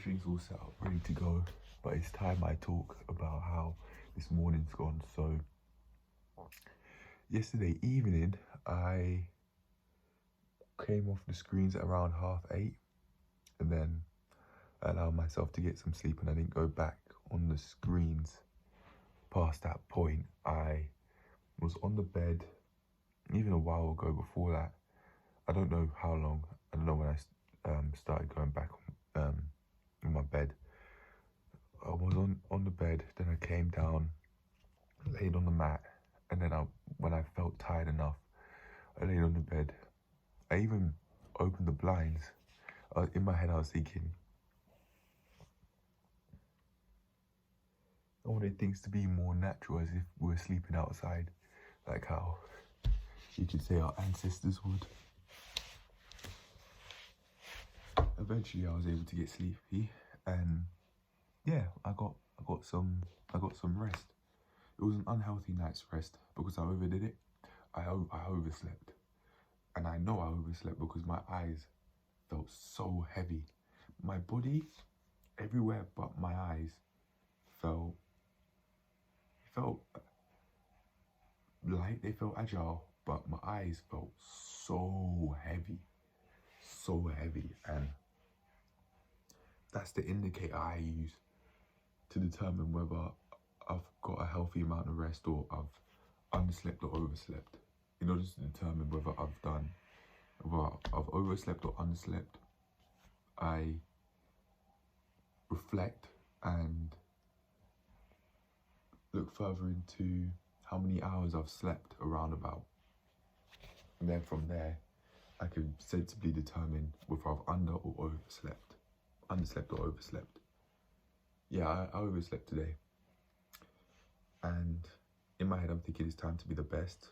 everything's all set up, ready to go, but it's time I talk about how this morning's gone. So yesterday evening I came off the screens at around 8:30, and then I allowed myself to get some sleep, and I didn't go back on the screens past that point. I was on the bed even a while ago before that. I don't know how long. I don't know when I started going back on my bed. I was on the bed, then I came down, laid on the mat, and then when I felt tired enough, I laid on the bed. I even opened the blinds. In my head I was thinking, I wanted things to be more natural, as if we were sleeping outside, like how you could say our ancestors would. Eventually I was able to get sleepy, and yeah, I got some rest. It was an unhealthy night's rest because I overdid it. I overslept, and I know I overslept because my eyes felt so heavy. My body, everywhere but my eyes, felt light. They felt agile, but my eyes felt so heavy, and that's the indicator I use to determine whether I've got a healthy amount of rest or I've underslept or overslept. In order to determine whether I've overslept or underslept, I reflect and look further into how many hours I've slept around about. And then from there, I can sensibly determine whether I've underslept or overslept. Yeah, I overslept today. And in my head, I'm thinking it's time to be the best,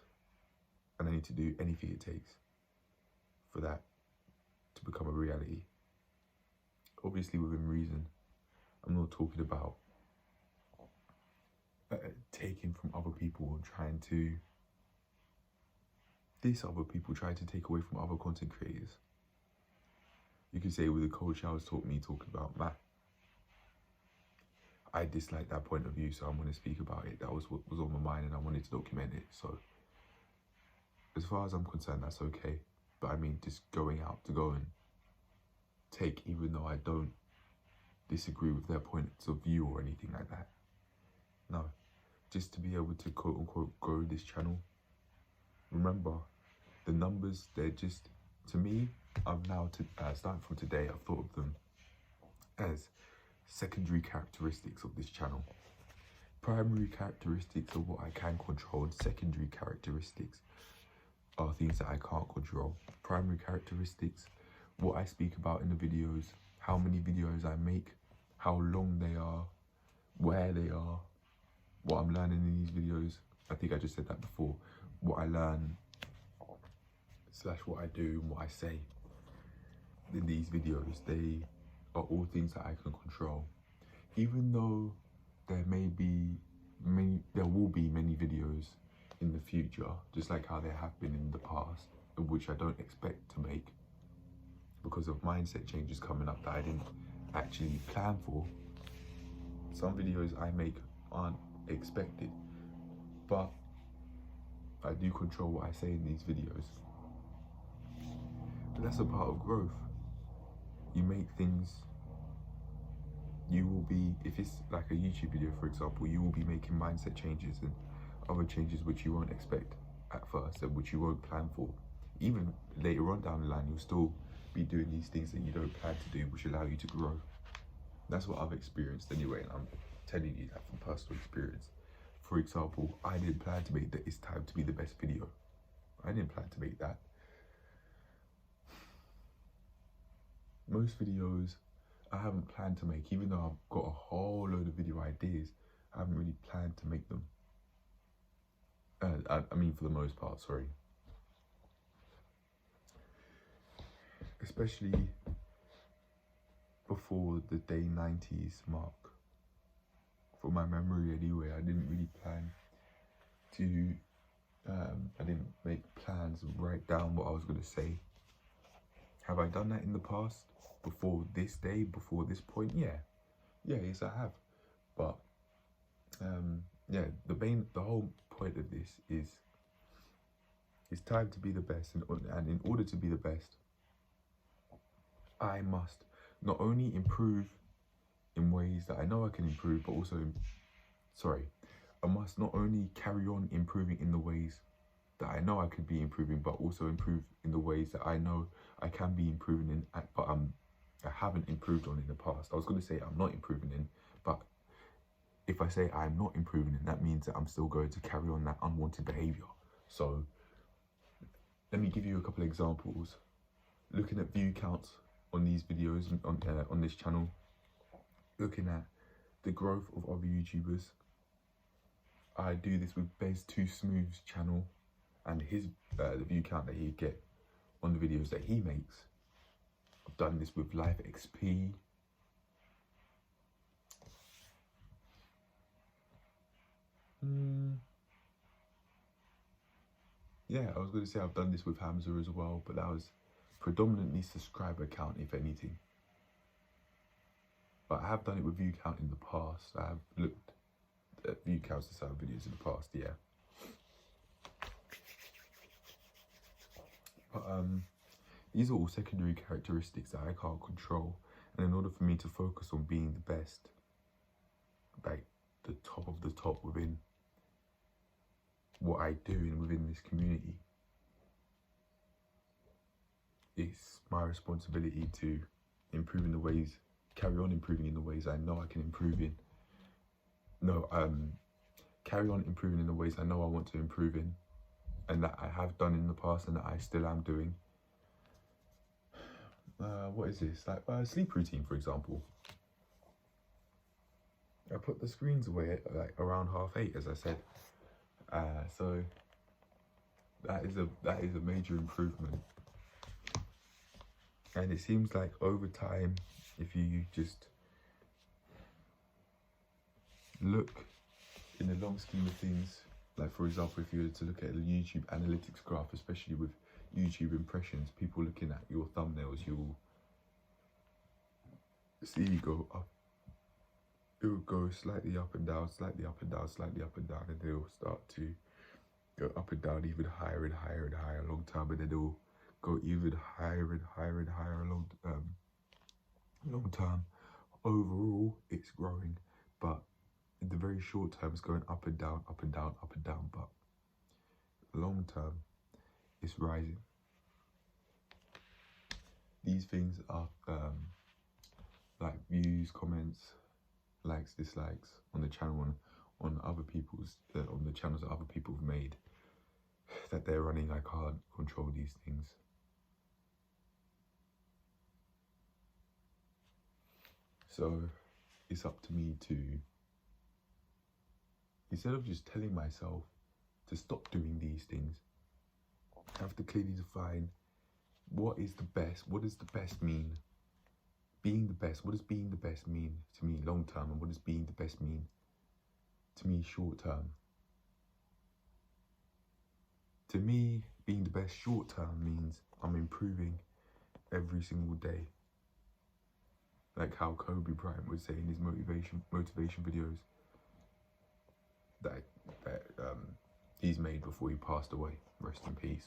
and I need to do anything it takes for that to become a reality. Obviously within reason. I'm not talking about taking from other people and trying to diss other people, trying to take away from other content creators. You could say with the cold showers talking about math. I dislike that point of view, so I'm going to speak about it. That was what was on my mind, and I wanted to document it. So as far as I'm concerned, that's okay. But I mean, just going out to go and take, even though I don't disagree with their points of view or anything like that. No, just to be able to quote unquote grow this channel. Remember, the numbers, they're just, to me, I've now, starting from today, I've thought of them as secondary characteristics of this channel. Primary characteristics are what I can control, and secondary characteristics are things that I can't control. Primary characteristics, what I speak about in the videos, how many videos I make, how long they are, where they are, what I'm learning in these videos. I think I just said that before. What I learn / what I do and what I say in these videos, they are all things that I can control. Even though there will be many videos in the future, just like how there have been in the past, which I don't expect to make because of mindset changes coming up that I didn't actually plan for. Some videos I make aren't expected, but I do control what I say in these videos. But that's a part of growth. You make things, you will be, if it's like a YouTube video for example, you will be making mindset changes and other changes which you won't expect at first and which you won't plan for. Even later on down the line, you'll still be doing these things that you don't plan to do, which allow you to grow. That's what I've experienced anyway, and I'm telling you that from personal experience. For example, I didn't plan to make that It's Time to Be the Best video. I didn't plan to make that. Most videos I haven't planned to make, even though I've got a whole load of video ideas, I haven't really planned to make them. I mean, for the most part, sorry. Especially before the day 90s mark. For my memory anyway, I didn't really plan to, I didn't make plans and write down what I was going to say, Have I done that in the past? Before this day, before this point? Yeah, yes I have. But yeah, the whole point of this is it's time to be the best, and in order to be the best, I must not only improve in ways that I know I can improve, but also, I must not only carry on improving in the ways that I know I could be improving, but also improve in the ways that I know I can be improving in, but I haven't improved on in the past. I was going to say I'm not improving in, but if I say I'm not improving in, that means that I'm still going to carry on that unwanted behavior. So let me give you a couple of examples. Looking at view counts on these videos on this channel, looking at the growth of other YouTubers. I do this with Bez Too Smooth's channel and his the view count that he'd get on the videos that he makes. I've done this with Life XP. Yeah, I was going to say I've done this with Hamza as well, but that was predominantly subscriber count, if anything. But I have done it with view count in the past. I have looked at view counts of certain videos in the past, yeah. But these are all secondary characteristics that I can't control. And in order for me to focus on being the best, like the top of the top within what I do and within this community, it's my responsibility to improve in the ways, carry on improving in the ways I know I can improve in. Carry on improving in the ways I know I want to improve in, and that I have done in the past and that I still am doing. What is this? Like sleep routine, for example. I put the screens away at like around 8:30, as I said. So that is a major improvement. And it seems like over time, if you just look in the long scheme of things, like for example, if you were to look at a YouTube analytics graph, especially with YouTube impressions, people looking at your thumbnails, you'll see you go up. It will go slightly up and down, slightly up and down, slightly up and down, and then it will start to go up and down even higher and higher and higher a long time, and then it will go even higher and higher and higher a long time. Overall, it's growing, but in the very short term, it's going up and down, up and down, up and down, but long term, it's rising. These things are like views, comments, likes, dislikes on the channel, on other people's, on the channels that other people have made that they're running. I can't control these things. So it's up to me to, instead of just telling myself to stop doing these things, I have to clearly define what is the best. What does the best mean? Being the best, what does being the best mean to me long term, and what does being the best mean to me short term? To me, being the best short term means I'm improving every single day. Like how Kobe Bryant would say in his motivation videos that he's made before he passed away. Rest in peace.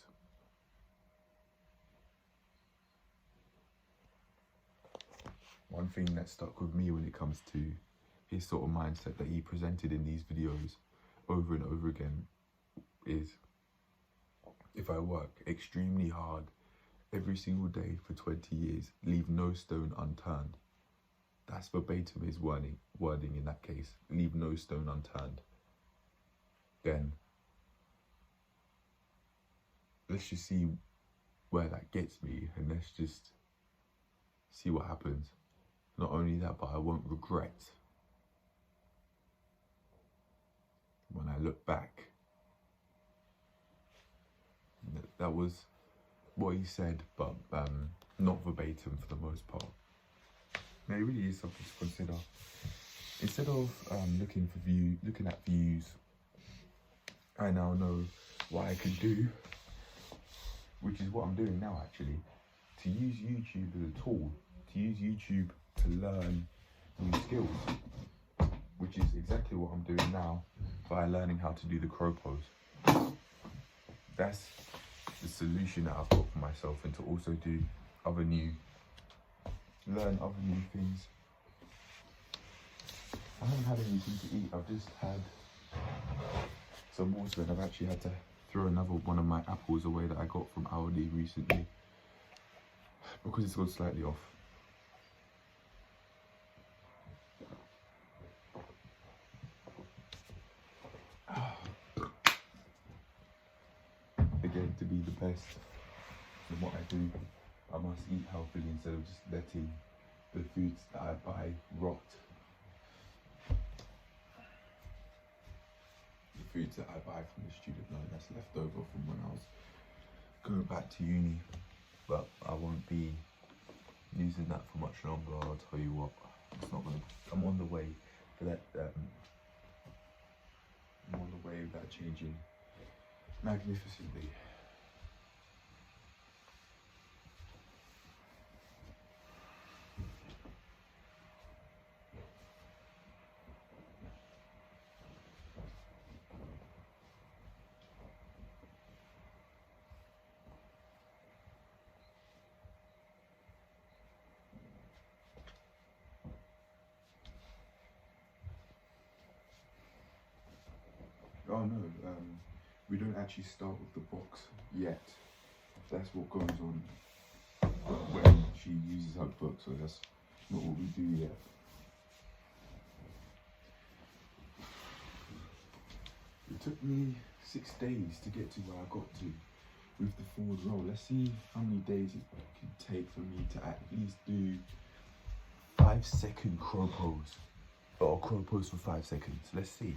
One thing that stuck with me when it comes to his sort of mindset that he presented in these videos over and over again is, if I work extremely hard every single day for 20 years, leave no stone unturned. That's verbatim his wording in that case. Leave no stone unturned. Then let's just see where that gets me, and let's just see what happens. Not only that, but I won't regret when I look back. That was what he said, but not verbatim for the most part. Now, it really is something to consider. Instead of looking at views, I now know what I can do, which is what I'm doing now actually. to use YouTube as a tool, to use YouTube to learn new skills, which is exactly what I'm doing now by learning how to do the crow pose. That's the solution that I've got for myself, and to also do learn other new things. I haven't had anything to eat. I've just had some water, and I've actually had to throw another one of my apples away that I got from Aldi recently because it's gone slightly off. Again, to be the best in what I do, I must eat healthily instead of just letting the foods that I buy rot. The foods that I buy from the student loan that's left over from when I was going back to uni, but I won't be using that for much longer. I'll tell you what, it's not gonna. I'm on the way for that. I'm on the way of that changing magnificently. Oh no, we don't actually start with the box yet. That's what goes on when she uses her book, so that's not what we do yet. It took me 6 days to get to where I got to with the forward roll. Let's see how many days it can take for me to at least do 5-second crow pose, or crow pose for 5 seconds. Let's see.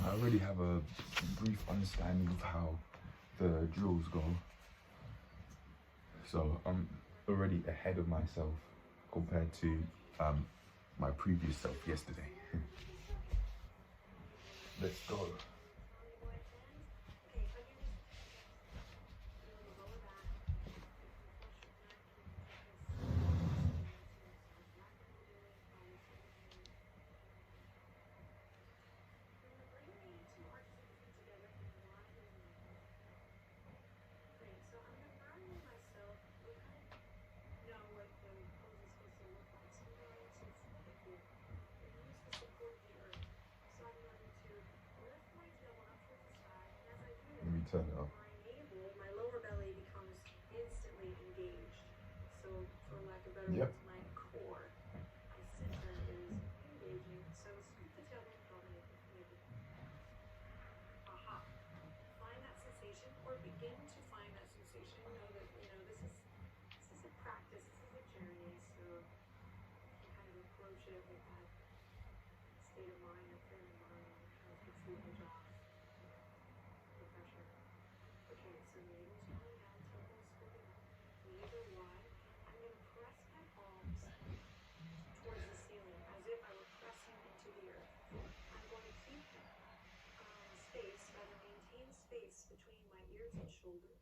I already have a brief understanding of how the drills go, so I'm already ahead of myself compared to my previous self yesterday. Let's go. Let me turn it up. My lower belly becomes instantly engaged. So, for lack of better Yep. words, my core, my center is engaging. So, scoop the tailbone forward. Aha. Find that sensation, or begin to find that sensation. Know that, this is a practice, this is a journey. So, you can kind of approach it with that state of mind, or frame of mind, that kind of takes the edge off the pressure. Okay, so navel's going down, tailbone's scooping up, knees are wide. I'm going to press my palms towards the ceiling as if I were pressing into the earth. I'm going to keep maintain space between my ears and shoulders.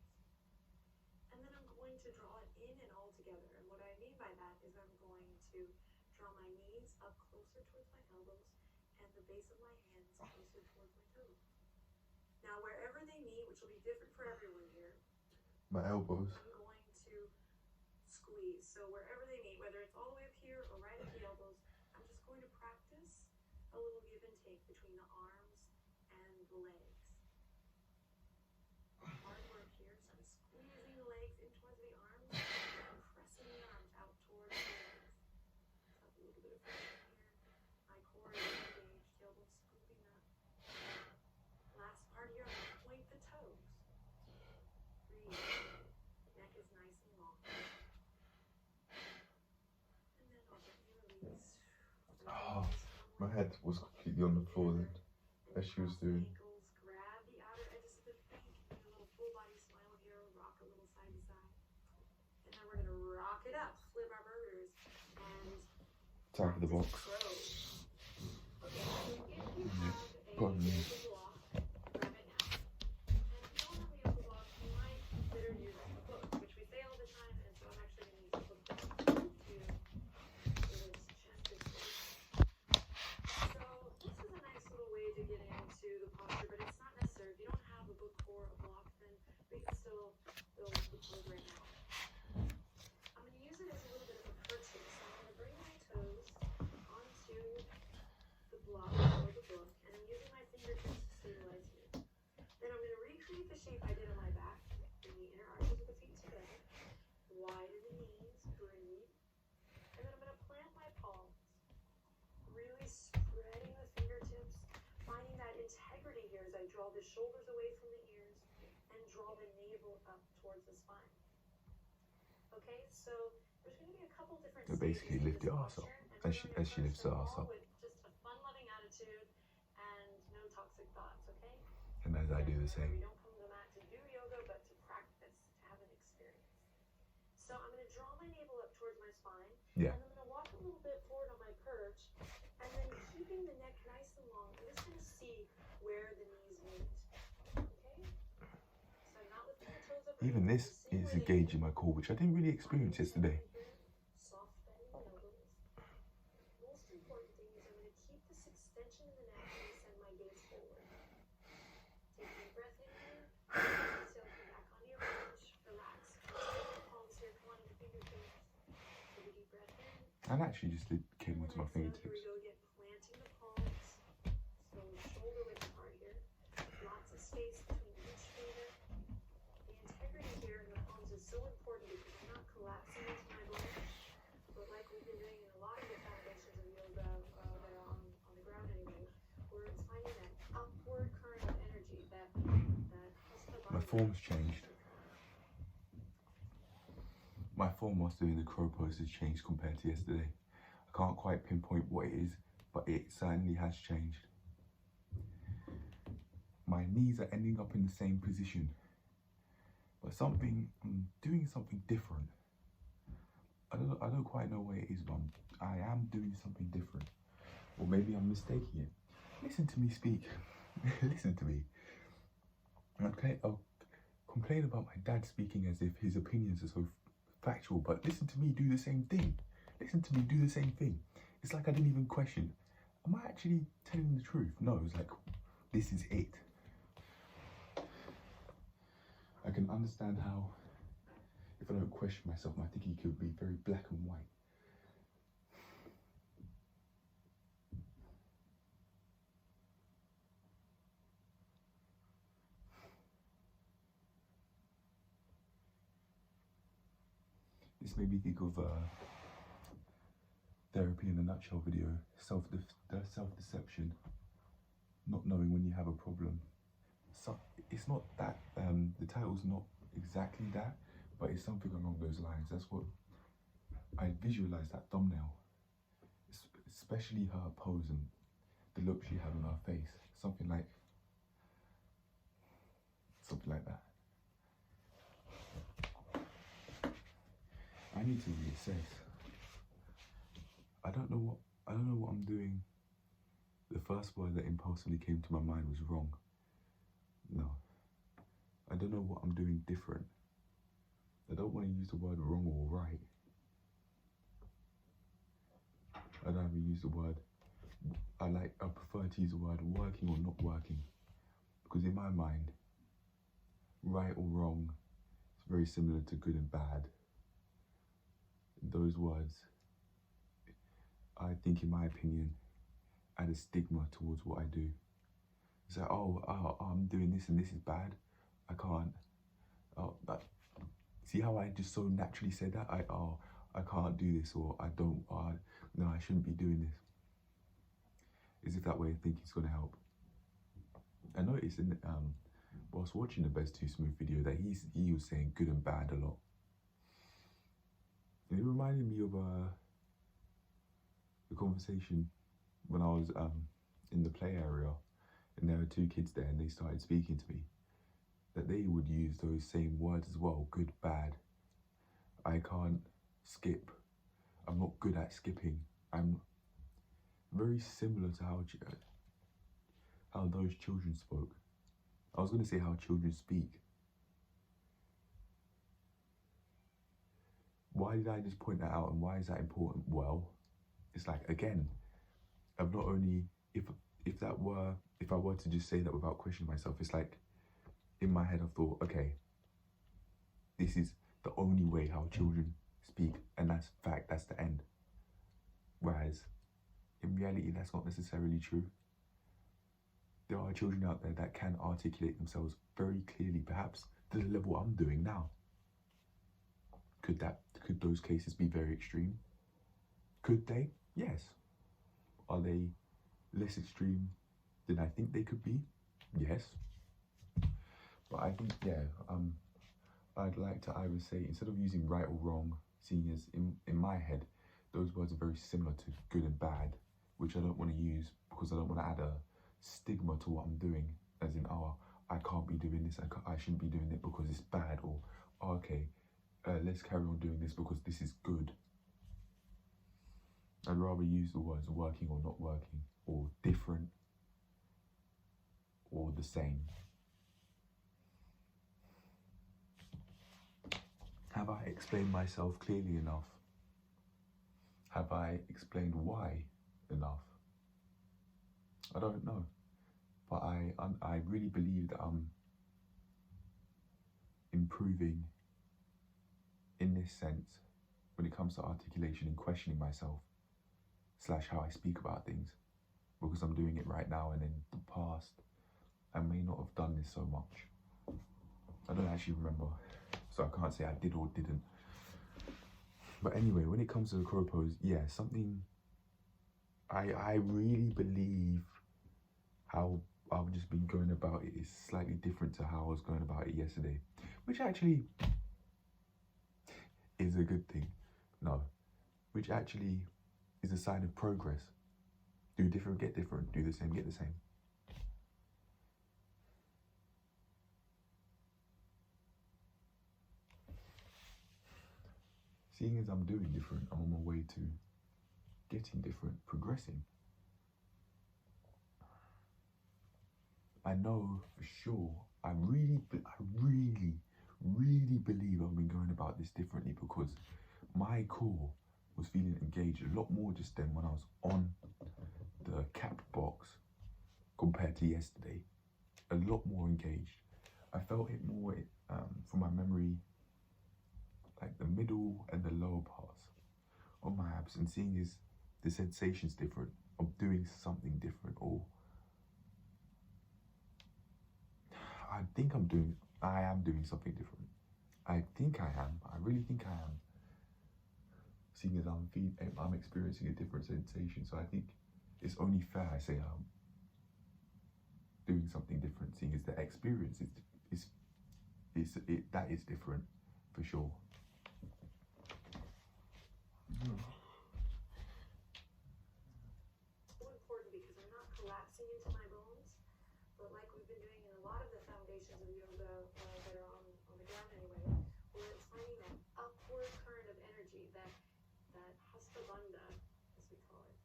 And then I'm going to draw it in and all together. And what I mean by that is I'm going to draw my knees up closer towards my elbows and the base of my hands closer towards my toes. Now, wherever they meet, which will be different for everyone here, My elbows. I'm going to squeeze. So wherever they meet, whether it's all the way up here or right at the elbows, I'm just going to practice a little give and take between the arms and the legs. Hard work here, so I'm squeezing the legs in towards the arms and pressing the arms out towards the legs. So a little bit of friction here. My core is engaged, tailbone scooping up. Last part here, I'm going to point the toes. Breathe. Neck is nice and long. And then I'll gently release. Oh, my head was completely on the floor then, as she was doing. Ankles, grab the outer edges of the feet. Do a little full body smile here. Rock a little side to side. And then we're going to rock it up. Flip our burgers. And Top of the box. Okay, so if you Yeah, have a pardon me. block, shoulders away from the ears and draw the navel up towards the spine. Okay, so there's going to be a couple different So basically lift the arse up as she lifts the arse up. With just a fun, loving attitude and no toxic thoughts, okay? And as I do the same. We don't come to the mat to do yoga, but to practice, to have an experience. So I'm going to draw my navel up towards my spine. Yeah. And I'm going to walk a little bit forward on my perch. And then keeping the neck nice and long, I'm just going to see where the knees meet. Okay? So I'm not lifting the toes up. Even this is engaging my core, which I didn't really experience yesterday. Soft bending elbows. Most important thing is I'm going to keep this extension in the neck and send my gaze forward. Take a deep breath in here. Exhale, come back onto your bench. Relax. Take your palms here. Come on to the fingertips. Take a deep breath in. And actually just came onto my fingertips. Here we go again. Planting the palms. So shoulder width apart here. Lots of space between each finger. The integrity here in the palms is so important because I'm not collapsing into my bone. But like we've been doing in a lot of the foundations of yoga that are on the ground anyway, we're finding that upward current of energy that helps the body. My form's changed. My form whilst doing the crow pose has changed compared to yesterday. I can't quite pinpoint what it is, but it certainly has changed. My knees are ending up in the same position, but I'm doing something different. I don't quite know what it is, but I am doing something different. Or maybe I'm mistaking it. Listen to me speak. Listen to me. Okay, I'll complain about my dad speaking as if his opinions are so factual, but listen to me do the same thing. Listen to me do the same thing. It's like I didn't even question. Am I actually telling the truth? No, it's like, this is it. I can understand how, if I don't question myself, my thinking could be very black and white. This made me think of therapy in a nutshell video, self-deception, not knowing when you have a problem. So it's not that, the title's not exactly that, but it's something along those lines. That's what I visualized, that thumbnail, especially her pose and the look she had on her face, something like that. I need to reassess. I don't know what I'm doing. The first word that impulsively came to my mind was wrong. No. I don't know what I'm doing different. I don't want to use the word wrong or right. I'd either use the word, I prefer to use the word working or not working. Because in my mind, right or wrong is very similar to good and bad. Those words, I think, in my opinion, add a stigma towards what I do. It's like, I'm doing this and this is bad. I can't. See how I just so naturally said that? I can't do this, or I don't. No, I shouldn't be doing this. As if that way of thinking is going to help. I noticed whilst watching the Best Too Smooth video that he was saying good and bad a lot. And it reminded me of the conversation when I was in the play area and there were two kids there and they started speaking to me, that they would use those same words as well, good, bad. I can't skip. I'm not good at skipping. I'm very similar to how those children spoke. I was going to say how children speak. Why did I just point that out and why is that important? Well, it's like, again, I've not only, if I were to just say that without questioning myself, it's like, in my head I've thought, okay, this is the only way how children speak, and that's fact, that's the end. Whereas, in reality, that's not necessarily true. There are children out there that can articulate themselves very clearly, perhaps to the level I'm doing now. Could those cases be very extreme? Could they? Yes. Are they less extreme than I think they could be? Yes. But I think, yeah, I'd like to either say, instead of using right or wrong, seeing as in my head, those words are very similar to good and bad, which I don't want to use because I don't want to add a stigma to what I'm doing, as in, oh, I can't be doing this, I shouldn't be doing it because it's bad, or, oh, okay, let's carry on doing this because this is good. I'd rather use the words working or not working, or different, or the same. Have I explained myself clearly enough? Have I explained why enough? I don't know, but I really believe that I'm improving in this sense when it comes to articulation and questioning myself / how I speak about things, because I'm doing it right now, and in the past I may not have done this so much. I don't actually remember, so I can't say I did or didn't. But anyway, when it comes to the crow pose, yeah, something I really believe how I've just been going about it is slightly different to how I was going about it yesterday, which actually is a good thing. No, which actually is a sign of progress. Do different, get different. Do the same, get the same. Seeing as I'm doing different, I'm on my way to getting different, progressing. I know for sure, I really believe I've been going about this differently, because my core was feeling engaged a lot more just then when I was on the cap box compared to yesterday. A lot more engaged. I felt it more from my memory, like the middle and the lower parts of my abs, and seeing is the sensations different, of doing something different, or I am doing something different. I think I am. I really think I am. Seeing as I'm experiencing a different sensation, so I think it's only fair I say I'm doing something different. Seeing as the experience that is different for sure. Important because I'm not collapsing into my bones, but like we've been doing in a lot of the foundations of yoga that are on the ground anyway, where it's finding that upward current of energy, that hasta bandha, as we call it.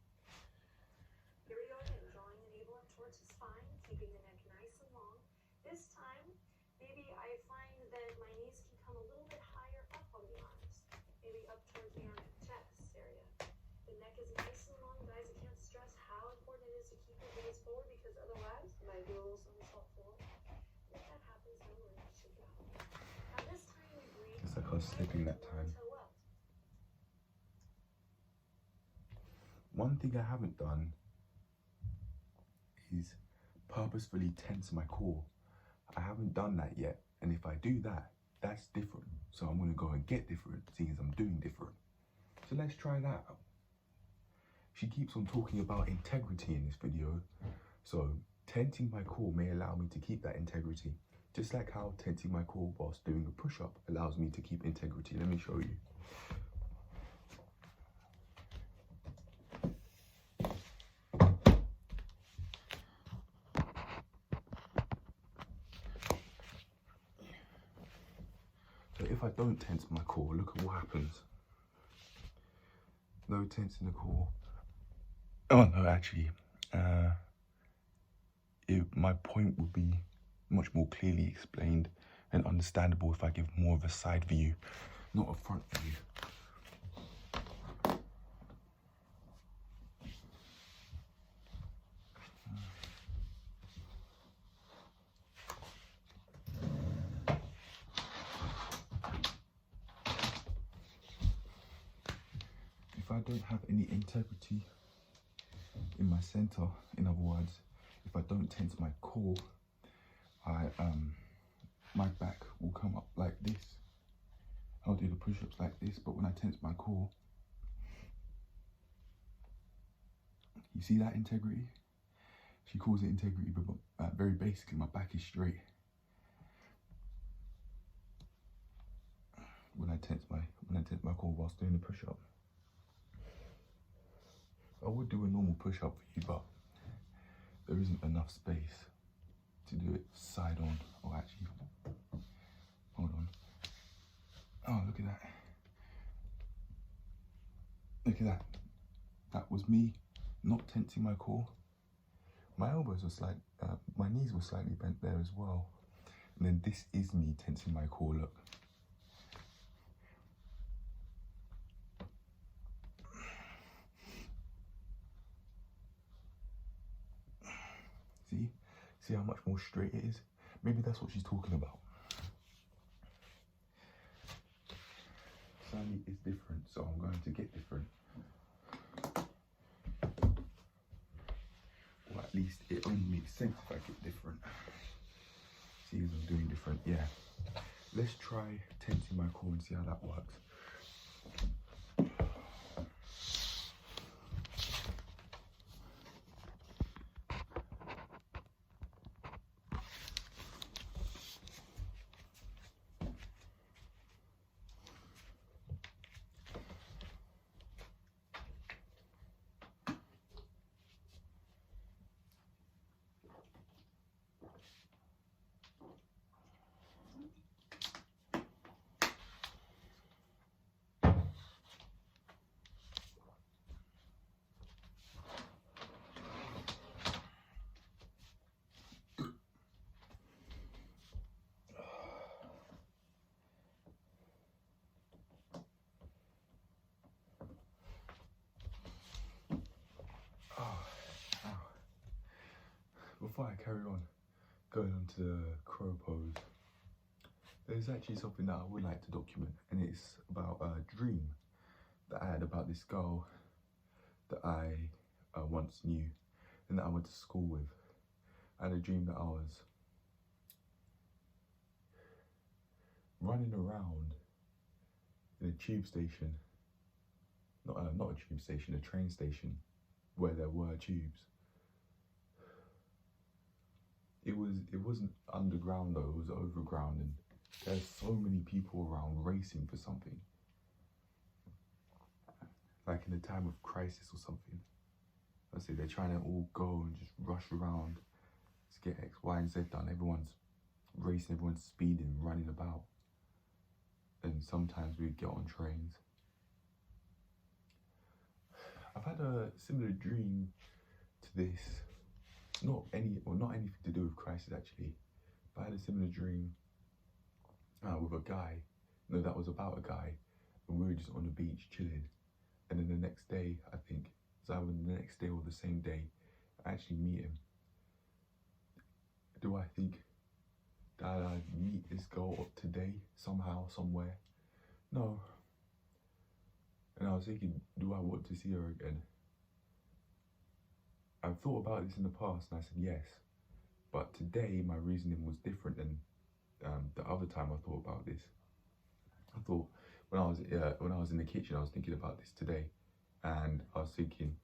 Here we go again, drawing the navel up towards the spine, keeping the neck nice and long. This time, maybe I find that my knees can come a little bit higher up on the arms, maybe up towards the armpit chest area. The neck is nice and long, guys. I can't stress how important it is to keep your gaze forward, because otherwise you might be a little somersault forward. If that happens, no worries, it should go. Now this time we breathe. It's like I was slipping that time. One thing I haven't done is purposefully tense my core. I haven't done that yet, and if I do that, that's different. So I'm going to go and get different, seeing as I'm doing different. So let's try that out. She keeps on talking about integrity in this video, so tensing my core may allow me to keep that integrity, just like how tensing my core whilst doing a push-up allows me to keep integrity. Let me show you. So if I don't tense my core, look at what happens. No tensing the core. Oh no, actually, my point would be much more clearly explained and understandable if I give more of a side view, not a front view. If I don't have any integrity in my center, in other words, if I don't tense my core, my back will come up like this. I'll do the push-ups like this, but when I tense my core, you see that integrity? She calls it integrity, but very basically my back is straight. when I tense my core whilst doing the push-up. I would do a normal push-up for you, but there isn't enough space to do it side on. Or actually, hold on. Oh, look at that. Look at that. That was me not tensing my core. My elbows were my knees were slightly bent there as well. And then this is me tensing my core, look. See how much more straight it is? Maybe that's what she's talking about. Sally is different, so I'm going to get different. Or at least it only makes sense if I get different. See as I'm doing different, yeah. Let's try tensing my core and see how that works. Before I carry on, going on to the crow pose, there's actually something that I would like to document, and it's about a dream that I had about this girl that I once knew and that I went to school with. I had a dream that I was running around in a tube station, not a tube station, a train station, where there were tubes. It wasn't underground though, it was overground, and there's so many people around racing for something. Like in a time of crisis or something. Let's say they're trying to all go and just rush around to get X, Y, and Z done. Everyone's racing, everyone's speeding, running about. And sometimes we get on trains. I've had a similar dream to this. Not anything to do with crisis actually, but I had a similar dream with a guy. No, that was about a guy, and we were just on the beach chilling. And then the next day, I think, it's either the next day or the same day, I actually meet him. Do I think that I'd meet this girl today, somehow, somewhere? No. And I was thinking, do I want to see her again? I've thought about this in the past and I said yes, but today my reasoning was different than the other time I thought about this. I thought when I was in the kitchen, I was thinking about this today, and I was thinking,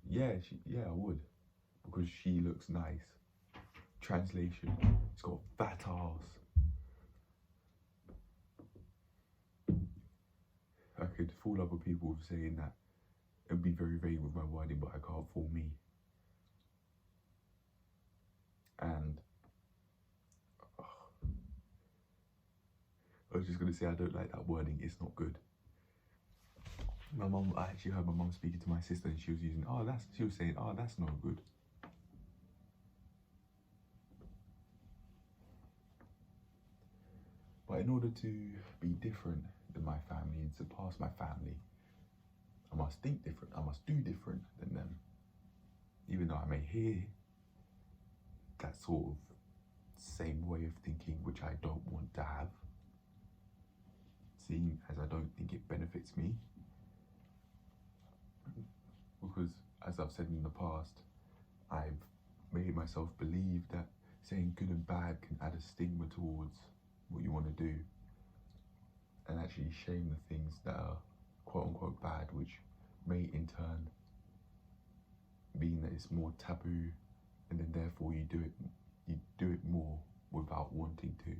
yeah, I would, because she looks nice. Translation: she's got a fat ass. I could fool other people with saying that and be very vague with my wording, but I can't fool me. And I was just gonna say I don't like that wording. It's not good. I actually heard my mum speaking to my sister, and she was saying, oh, that's not good. But in order to be different than my family and surpass my family, I must think different. I must do different than them. Even though I may hear that sort of same way of thinking, which I don't want to have, seeing as I don't think it benefits me. Because, as I've said in the past, I've made myself believe that saying good and bad can add a stigma towards what you want to do, and actually shame the things that are quote unquote bad, which may in turn mean that it's more taboo and then therefore you do it more without wanting to.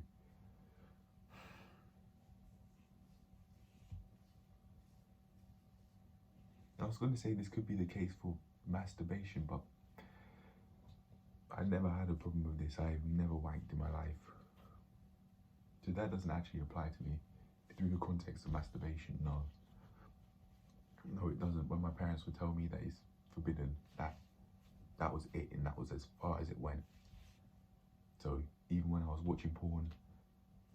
I was going to say this could be the case for masturbation, but I never had a problem with this. I've never wanked in my life. So that doesn't actually apply to me. Through the context of masturbation, no. No, it doesn't. When my parents would tell me that it's forbidden, that was it, and that was as far as it went. So even when I was watching porn,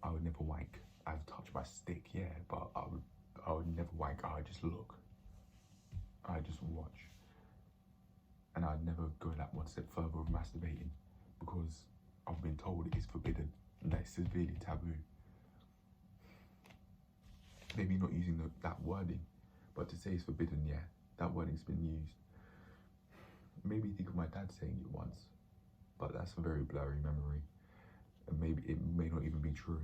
I would never wank. I'd touch my stick, yeah, but I would never wank. I would just look. I'd just watch. And I'd never go that one step further with masturbating, because I've been told it is forbidden and that it's severely taboo. Maybe not using that wording, but to say it's forbidden, yeah, that wording's been used. Maybe think of my dad saying it once, but that's a very blurry memory, and maybe it may not even be true.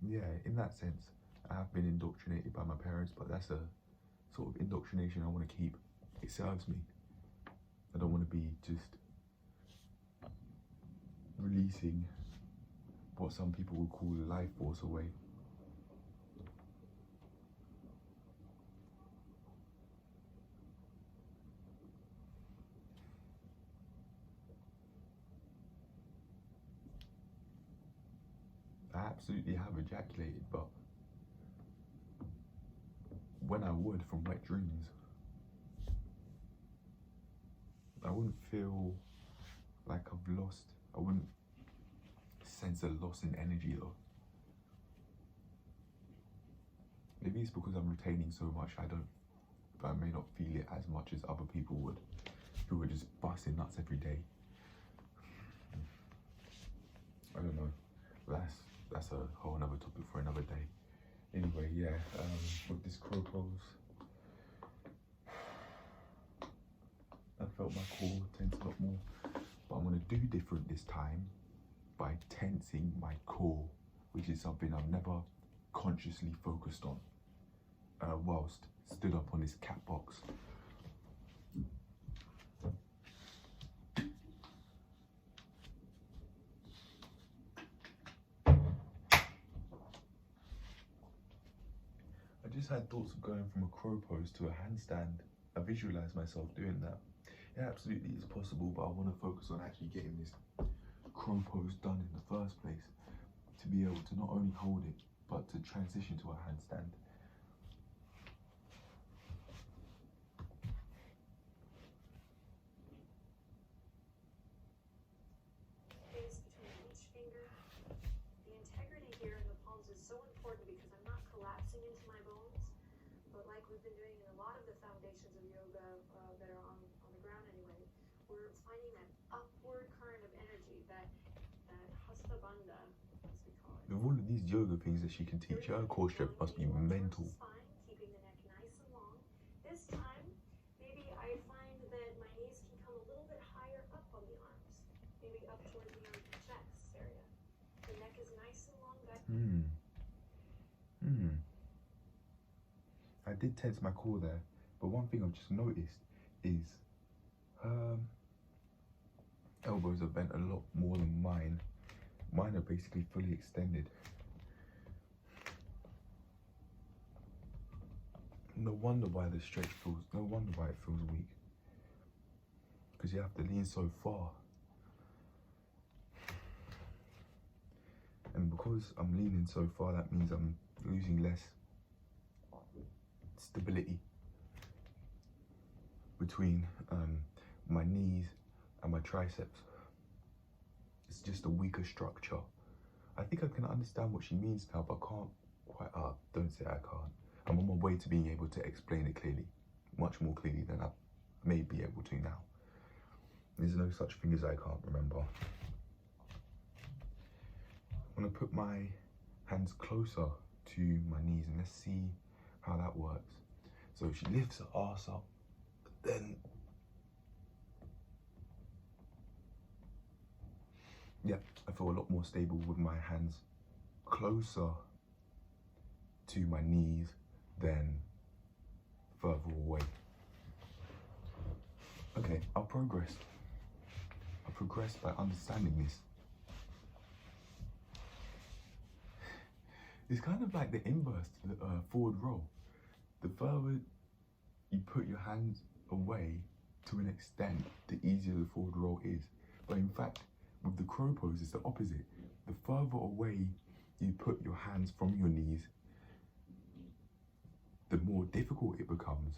Yeah, in that sense, I have been indoctrinated by my parents, but that's a sort of indoctrination I want to keep. It serves me. I don't want to be just releasing what some people would call the life force away. I absolutely have ejaculated, but when I would from wet dreams, I wouldn't feel like I've lost. I wouldn't sense a loss in energy though. Maybe it's because I'm retaining so much, I may not feel it as much as other people would, who are just busting nuts every day. I don't know. That's a whole another topic for another day. Anyway, yeah, with this crow pose, I felt my core tense a lot more, but I'm gonna do different this time by tensing my core, which is something I've never consciously focused on whilst stood up on this cat box. I just had thoughts of going from a crow pose to a handstand. I visualised myself doing that. It absolutely is possible, but I want to focus on actually getting this crow pose done in the first place, to be able to not only hold it, but to transition to a handstand. Space between each finger. The integrity here in the palms is so important because I'm not collapsing into my bones, but like we've been doing in a lot of the foundations of yoga that are on the ground anyway, we're finding that upward current of energy, that hasta bandha, as we call it. With all of these yoga things that she can teach, her core strength must be mental. Spine, keeping the neck nice and long. This time, maybe I find that my knees can come a little bit higher up on the arms, maybe up towards the chest area. The neck is nice and long. I did tense my core there, but one thing I've just noticed is her elbows are bent a lot more than mine. Mine are basically fully extended. No wonder why the stretch feels, no wonder why it feels weak. Because you have to lean so far. And because I'm leaning so far, that means I'm losing less stability between my knees and my triceps. It's just a weaker structure. I think I can understand what she means now, but I can't quite, don't say I can't. I'm on my way to being able to explain it clearly, much more clearly than I may be able to now. There's no such thing as I can't remember. I'm gonna put my hands closer to my knees and let's see how that works. So she lifts her ass up, but then, yeah, I feel a lot more stable with my hands closer to my knees than further away. Okay, I'll progress. I progress by understanding this. It's kind of like the inverse to the forward roll. The further you put your hands away to an extent, the easier the forward roll is. But in fact, with the crow pose, it's the opposite. The further away you put your hands from your knees, the more difficult it becomes.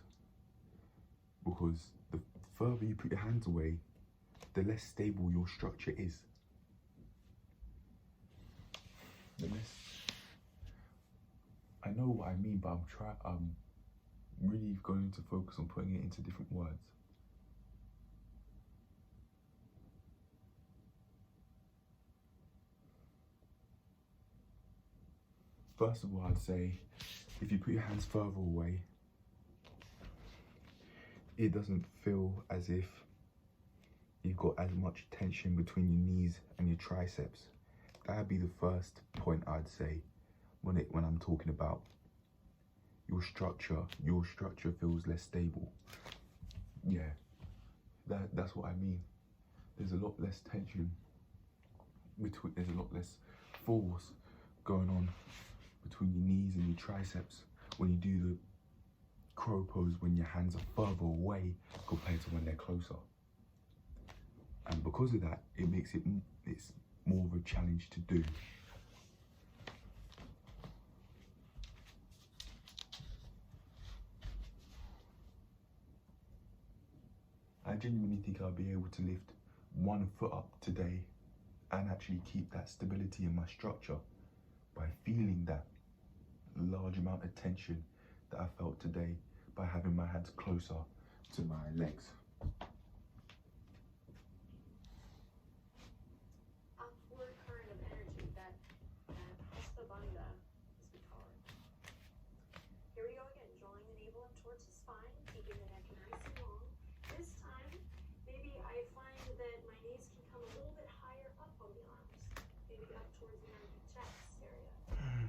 Because the further you put your hands away, the less stable your structure is. The less... I know what I mean, but I'm really going to focus on putting it into different words. First of all, I'd say, if you put your hands further away, it doesn't feel as if you've got as much tension between your knees and your triceps. That'd be the first point I'd say when I'm talking about your structure. Your structure feels less stable. Yeah, that's what I mean. There's a lot less tension between, there's a lot less force going on between your knees and your triceps when you do the crow pose, when your hands are further away compared to when they're closer. And because of that, it makes it's more of a challenge to do. I genuinely think I'll be able to lift one foot up today and actually keep that stability in my structure by feeling that large amount of tension that I felt today by having my hands closer to my legs. Upward current of energy, that hasta as we call it. Here we go again, drawing the navel up towards the spine, keeping the neck nice and long. This time, maybe I find that my knees can come a little bit higher up on the arms, maybe up towards the armpit chest area.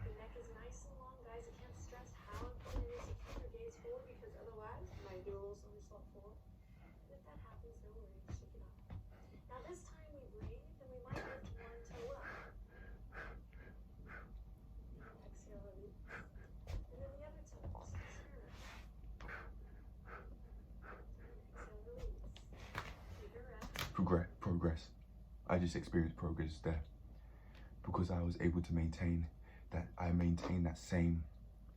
The neck is nice and long, guys. I can't stress how important it is to keep your gaze forward, because otherwise you might do a little somersault forward. If that happens, no worries, shake it off. Now this time we breathe, and we might lift one toe up. Exhale, release. And then the other toe, just turn. Exhale, release. Take a rest. Progress. I just experienced progress there because I was able to maintain that same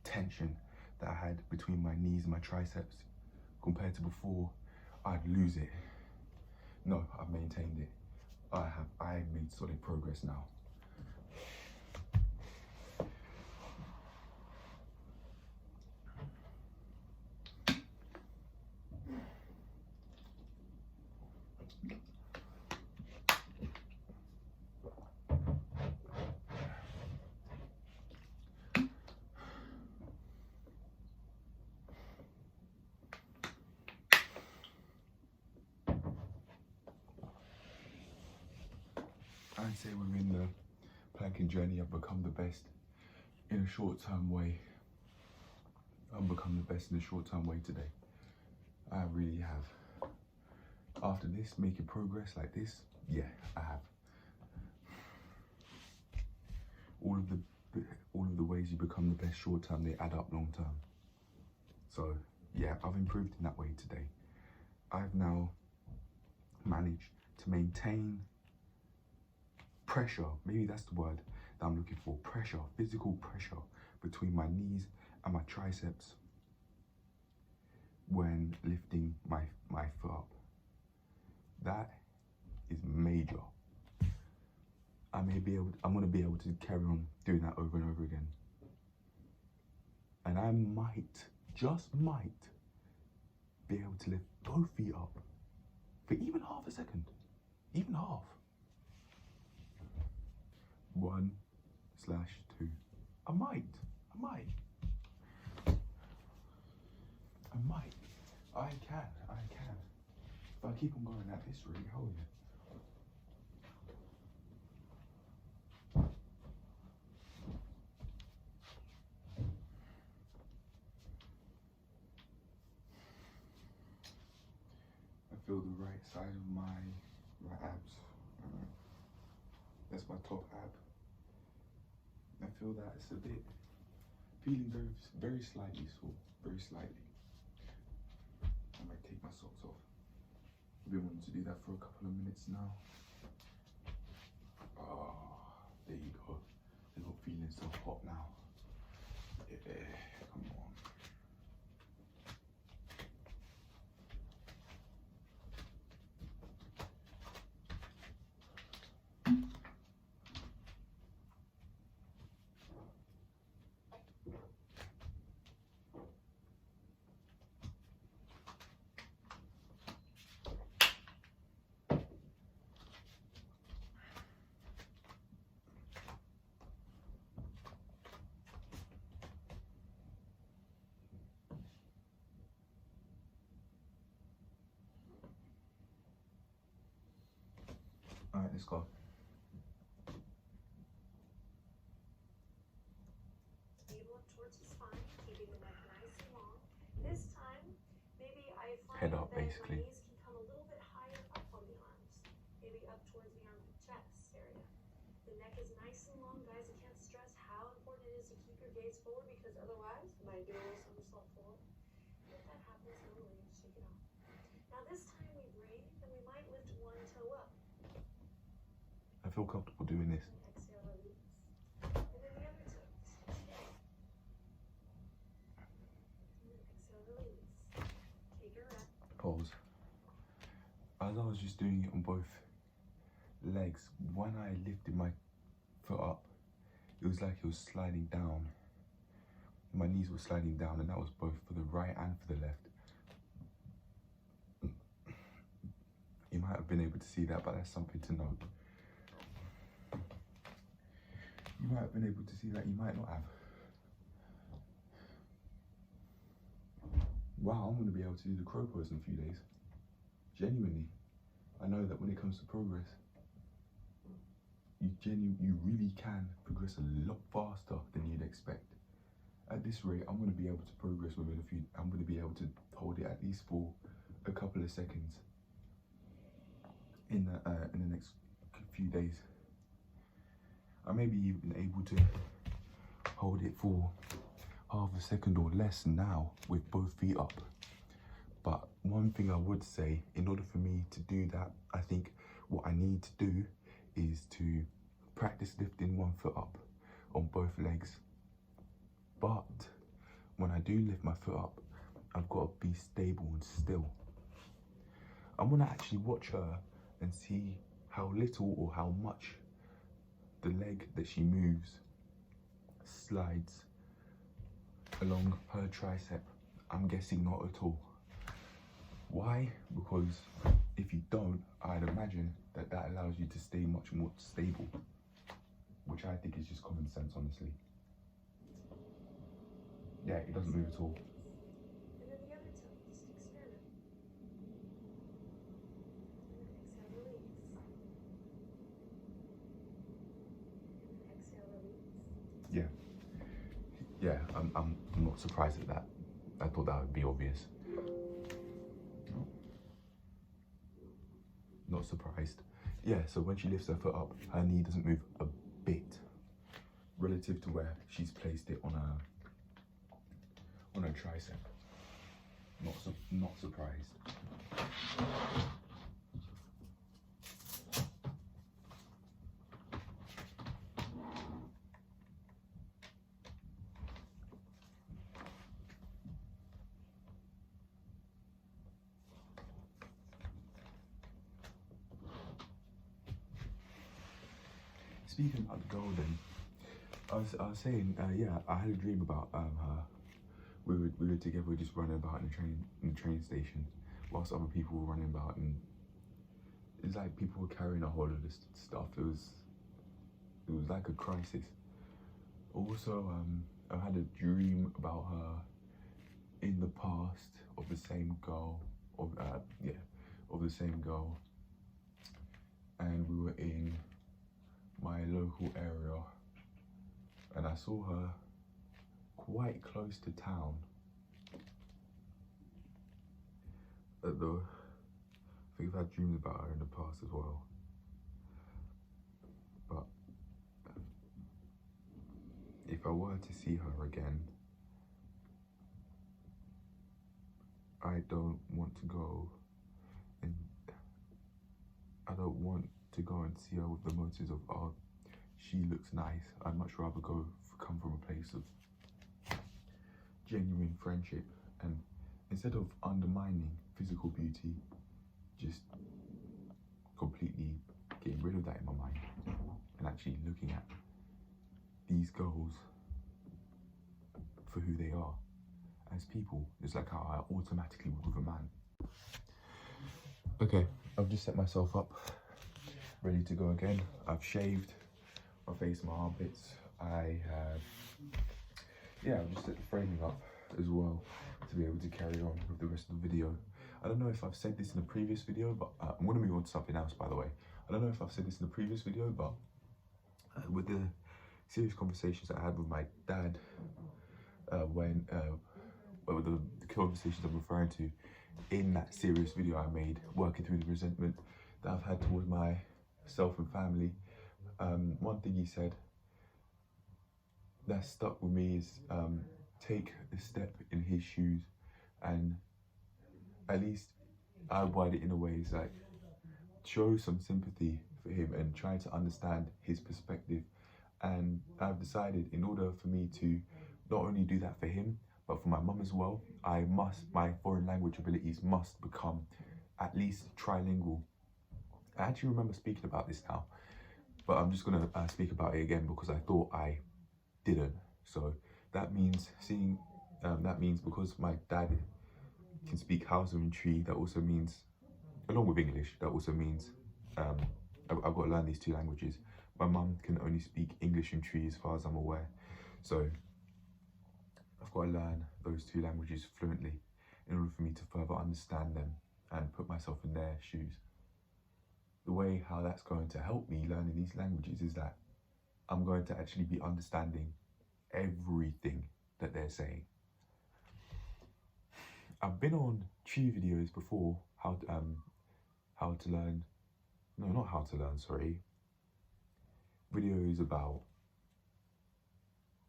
tension that I had between my knees and my triceps. Compared to before, I'd lose it. No, I've maintained it. I made solid progress now. I'd say within the planking journey, I've become the best in a short-term way. I've become the best in a short-term way today. I really have. After this, making progress like this, yeah, I have. All of the ways you become the best short-term, they add up long-term. So yeah, I've improved in that way today. I've now managed to maintain pressure, maybe that's the word that I'm looking for, pressure, physical pressure between my knees and my triceps when lifting my foot up. That is major. I'm gonna be able to carry on doing that over and over again. And I might, just might, be able to lift both feet up for even half a second, even half. 1/2. I might. I can. If I keep on going at this rate, oh yeah. I feel the right side of my right abs. That's my top ab. I feel that it's a bit, feeling very slightly sore, very slightly. I might take my socks off. I've been wanting to do that for a couple of minutes now. Oh, there you go. They're not feeling so hot now. Yeah, come on. All right, let's go. Navel up towards the spine, keeping the neck nice and long. This time, maybe I find Head up, that basically. my knees can come a little bit higher up on the arms, maybe up towards the armpit chest area. The neck is nice and long, guys. I can't stress how important it is to keep your gaze forward, because otherwise you might do a little somersault forward. And if that happens, no worries, shake it off. Now this time we breathe, and we might lift one toe up. I feel comfortable doing this. Exhale, release. And then the other toe. And then exhale, release. Take a breath. Pause. As I was just doing it on both legs, when I lifted my foot up, it was like it was sliding down. My knees were sliding down, and that was both for the right and for the left. You might have been able to see that, but that's something to note. You might have been able to see that, you might not have. Wow, I'm going to be able to do the crow pose in a few days. Genuinely. I know that when it comes to progress, you really can progress a lot faster than you'd expect. At this rate, I'm going to be able to progress within I'm going to be able to hold it at least for a couple of seconds in the next few days. I may be even able to hold it for half a second or less now with both feet up. But one thing I would say, in order for me to do that, I think what I need to do is to practice lifting one foot up on both legs. But when I do lift my foot up, I've got to be stable and still. I'm gonna actually watch her and see how little or how much the leg that she moves slides along her tricep. I'm guessing not at all. Why? Because if you don't, I'd imagine that allows you to stay much more stable, which I think is just common sense, honestly. Yeah, it doesn't move at all. And then the other toe, just experiment. And then exhale, release. And then exhale, release. Yeah. Yeah, I'm not surprised at that. I thought that would be obvious. No. Not surprised. Yeah, so when she lifts her foot up, her knee doesn't move a bit relative to where she's placed it on her tricep. Not surprised. Speaking about the golden, I was saying, yeah, I had a dream about her. We were together, just running about in the train station, whilst other people were running about, and it's like people were carrying a whole lot of stuff. It was like a crisis. Also, I had a dream about her in the past of the same girl, of the same girl, and we were in my local area, and I saw her quite close to town. I think I've had dreams about her in the past as well. But if I were to see her again, I don't want to go and see her with the motives of, oh, she looks nice. I'd much rather come from a place of genuine friendship, and instead of undermining physical beauty, just completely getting rid of that in my mind and actually looking at these girls for who they are as people, just like how I automatically would with a man. Okay, I've just set myself up, ready to go again. I've shaved my face, my armpits. I've just set the framing up as well to be able to carry on with the rest of the video. I don't know if I've said this in a previous video, but I'm going to move on to something else, by the way. I don't know if I've said this in a previous video, but with the serious conversations I had with my dad, with the conversations I'm referring to in that serious video I made, working through the resentment that I've had towards myself and family, one thing he said that stuck with me is take a step in his shoes, and at least I word it in a way, it's like show some sympathy for him and try to understand his perspective. And I've decided, in order for me to not only do that for him, but for my mum as well, my foreign language abilities must become at least trilingual. I actually remember speaking about this now, but I'm just gonna speak about it again because I thought I didn't. So that means because my dad can speak Hausa and Tree, that also means, along with English, that also means I've got to learn these two languages. My mum can only speak English and Tree as far as I'm aware. So I've got to learn those two languages fluently in order for me to further understand them and put myself in their shoes. The way how that's going to help me learning these languages is that I'm going to actually be understanding everything that they're saying. I've been on Tree videos before, videos about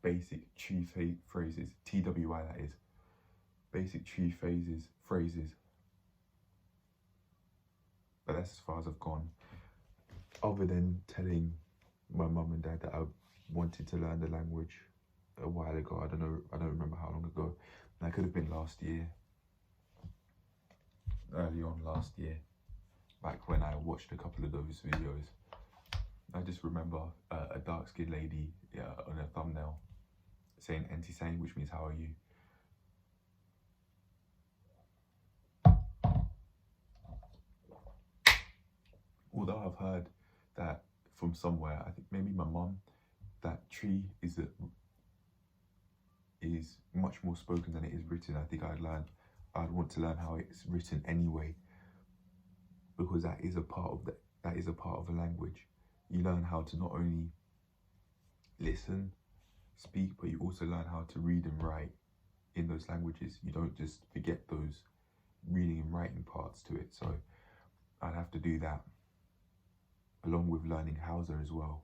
basic Tree phrases, TWI that is, basic Tree phrases, but that's as far as I've gone, other than telling my mum and dad that I wanted to learn the language a while ago. I don't remember how long ago. That could have been last year, early on last year, back when I watched a couple of those videos. I just remember a dark-skinned lady on a thumbnail saying "Enti saying," which means "how are you?" Although I've heard that from somewhere, I think maybe my mum, that Tree is much more spoken than it is written. I think I'd want to learn how it's written anyway, because that is a part of a language. You learn how to not only listen, speak, but you also learn how to read and write in those languages. You don't just forget those reading and writing parts to it. So I'd have to do that along with learning Hausa as well,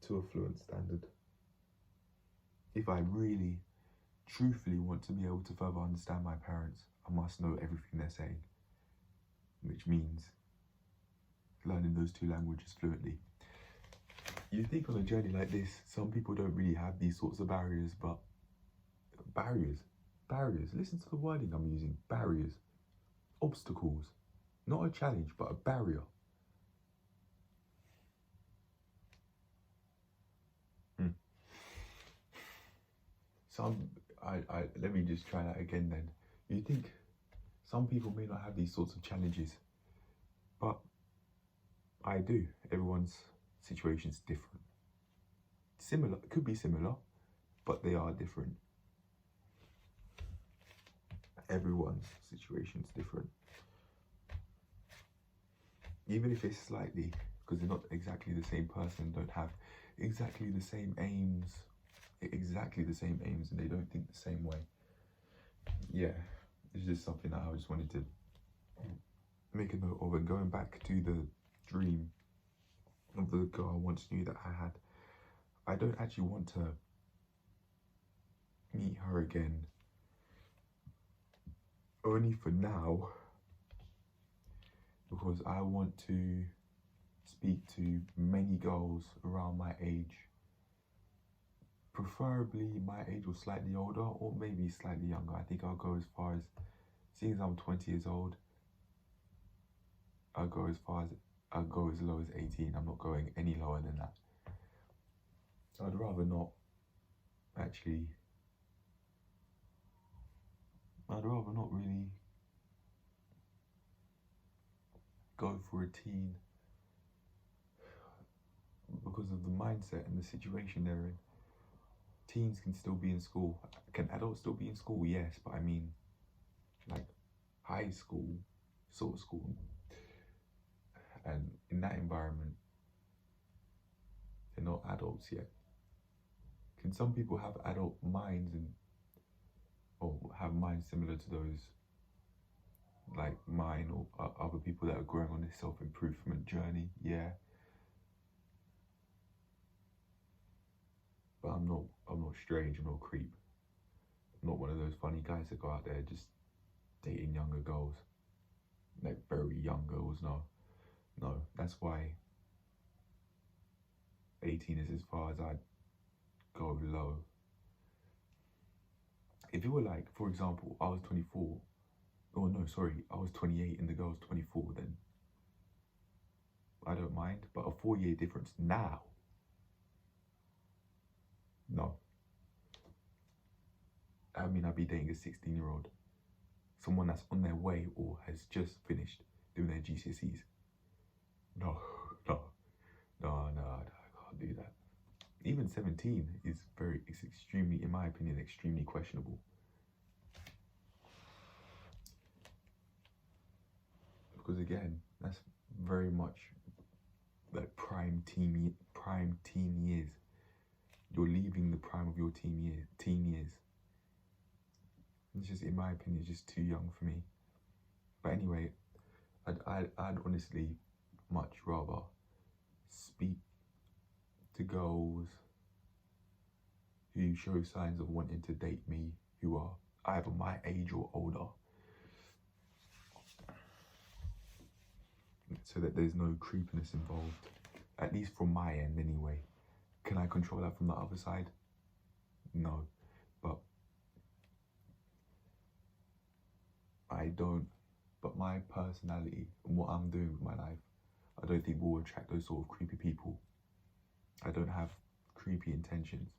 to a fluent standard. If I really, truthfully want to be able to further understand my parents, I must know everything they're saying, which means learning those two languages fluently. You think on a journey like this, some people don't really have these sorts of barriers, but barriers, listen to the wording I'm using, barriers, obstacles, not a challenge, but a barrier. Let me just try that again then. You think some people may not have these sorts of challenges, but I do. Everyone's situation's different. Similar, it could be similar, but they are different. Everyone's situation's different. Even if it's slightly, because they're not exactly the same person, don't have exactly the same aims, and they don't think the same way. Yeah, it's just something that I just wanted to make a note of. And going back to the dream of the girl I once knew that I had, I don't actually want to meet her again, only for now, because I want to speak to many girls around my age, preferably my age or slightly older, or maybe slightly younger. I think I'll go as far as, seeing as I'm 20 years old, I'll go as low as 18. I'm not going any lower than that. I'd rather not really go for a teen, because of the mindset and the situation they're in. Teens can still be in school. Can adults still be in school? Yes, but I mean, like, high school, sort of school. And in that environment, they're not adults yet. Can some people have adult minds or have minds similar to those like mine or other people that are growing on this self-improvement journey? Yeah. But I'm not strange, I'm not a creep. I'm not one of those funny guys that go out there just dating younger girls. Like very young girls, no. That's why 18 is as far as I'd go low. If it were like, for example, I was 24, I was 28 and the girl's 24, then I don't mind. But a 4-year difference now, no. I mean, I'd be dating a 16-year-old, someone that's on their way or has just finished doing their GCSEs. No, I can't do that. Even 17 is extremely, in my opinion, extremely questionable. Because again, that's very much like prime teen years. You're leaving the prime of your teen years. It's just, in my opinion, it's just too young for me. But anyway, I'd honestly much rather speak to girls who show signs of wanting to date me, who are either my age or older, so that there's no creepiness involved, at least from my end anyway. Can I control that from the other side? No, but I don't. But my personality and what I'm doing with my life, I don't think will attract those sort of creepy people. I don't have creepy intentions.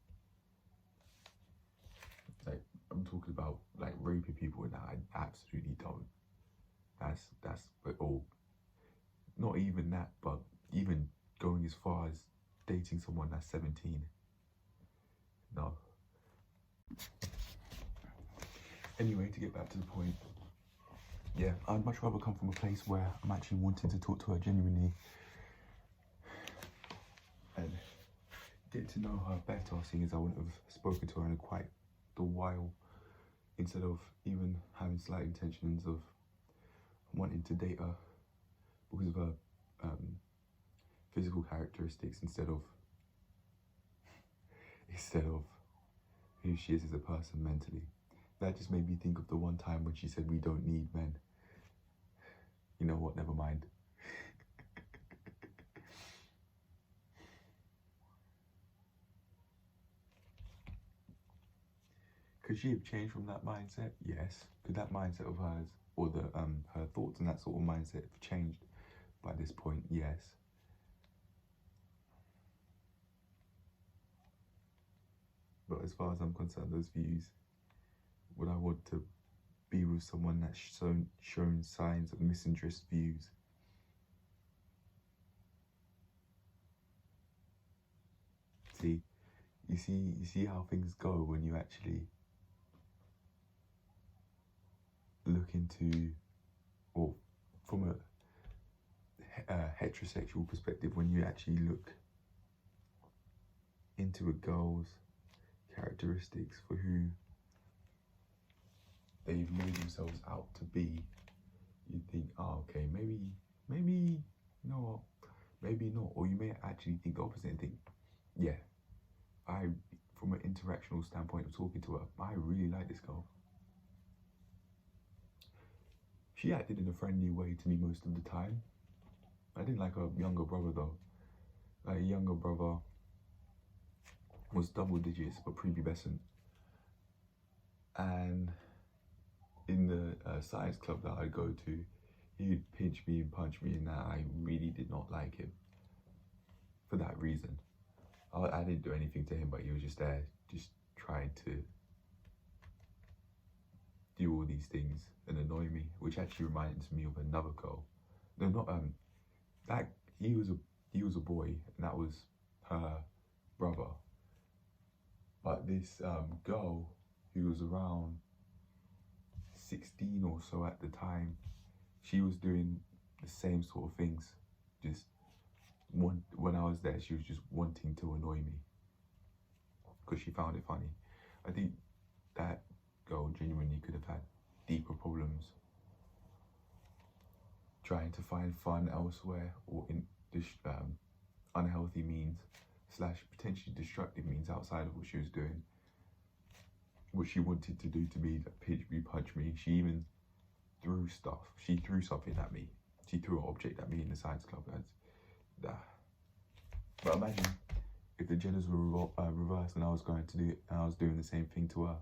Like, I'm talking about like raping people and that, I absolutely don't. Not even that, but even going as far as dating someone that's 17. No. Anyway, to get back to the point, yeah, I'd much rather come from a place where I'm actually wanting to talk to her genuinely and get to know her better, seeing as I wouldn't have spoken to her in quite a while, instead of even having slight intentions of wanting to date her because of her physical characteristics instead of who she is as a person mentally. That just made me think of the one time when she said we don't need men. You know what, never mind. Could she have changed from that mindset? Yes. Could that mindset of hers, or the her thoughts and that sort of mindset have changed by this point? Yes. But as far as I'm concerned, those views, would I want to be with someone that's shown signs of misinterest views? See, you see how things go when you actually look into, or from a heterosexual perspective, when you actually look into a girl's characteristics for who they've made themselves out to be, you think, oh, okay, maybe, you know what, maybe not. Or you may actually think the opposite and think, yeah, from an interactional standpoint of talking to her, I really like this girl. She acted in a friendly way to me most of the time. I didn't like her younger brother though. Like, a younger brother was double digits but prepubescent, and in the science club that I'd go to, he'd pinch me and punch me, and that I really did not like him for that reason. I didn't do anything to him, but he was just there, just trying to do all these things and annoy me, which actually reminds me of another girl. No, not that he was a boy, and that was her brother. But this girl who was around 16 or so at the time, she was doing the same sort of things. Just when I was there, she was just wanting to annoy me because she found it funny. I think that girl genuinely could have had deeper problems trying to find fun elsewhere, or in unhealthy means / potentially destructive means outside of what she was doing. What she wanted to do to me, that pinch me, punch me. She even threw stuff. She threw something at me. She threw an object at me in the science club. But imagine if the genders were reversed and I was going to do it, and I was doing the same thing to her.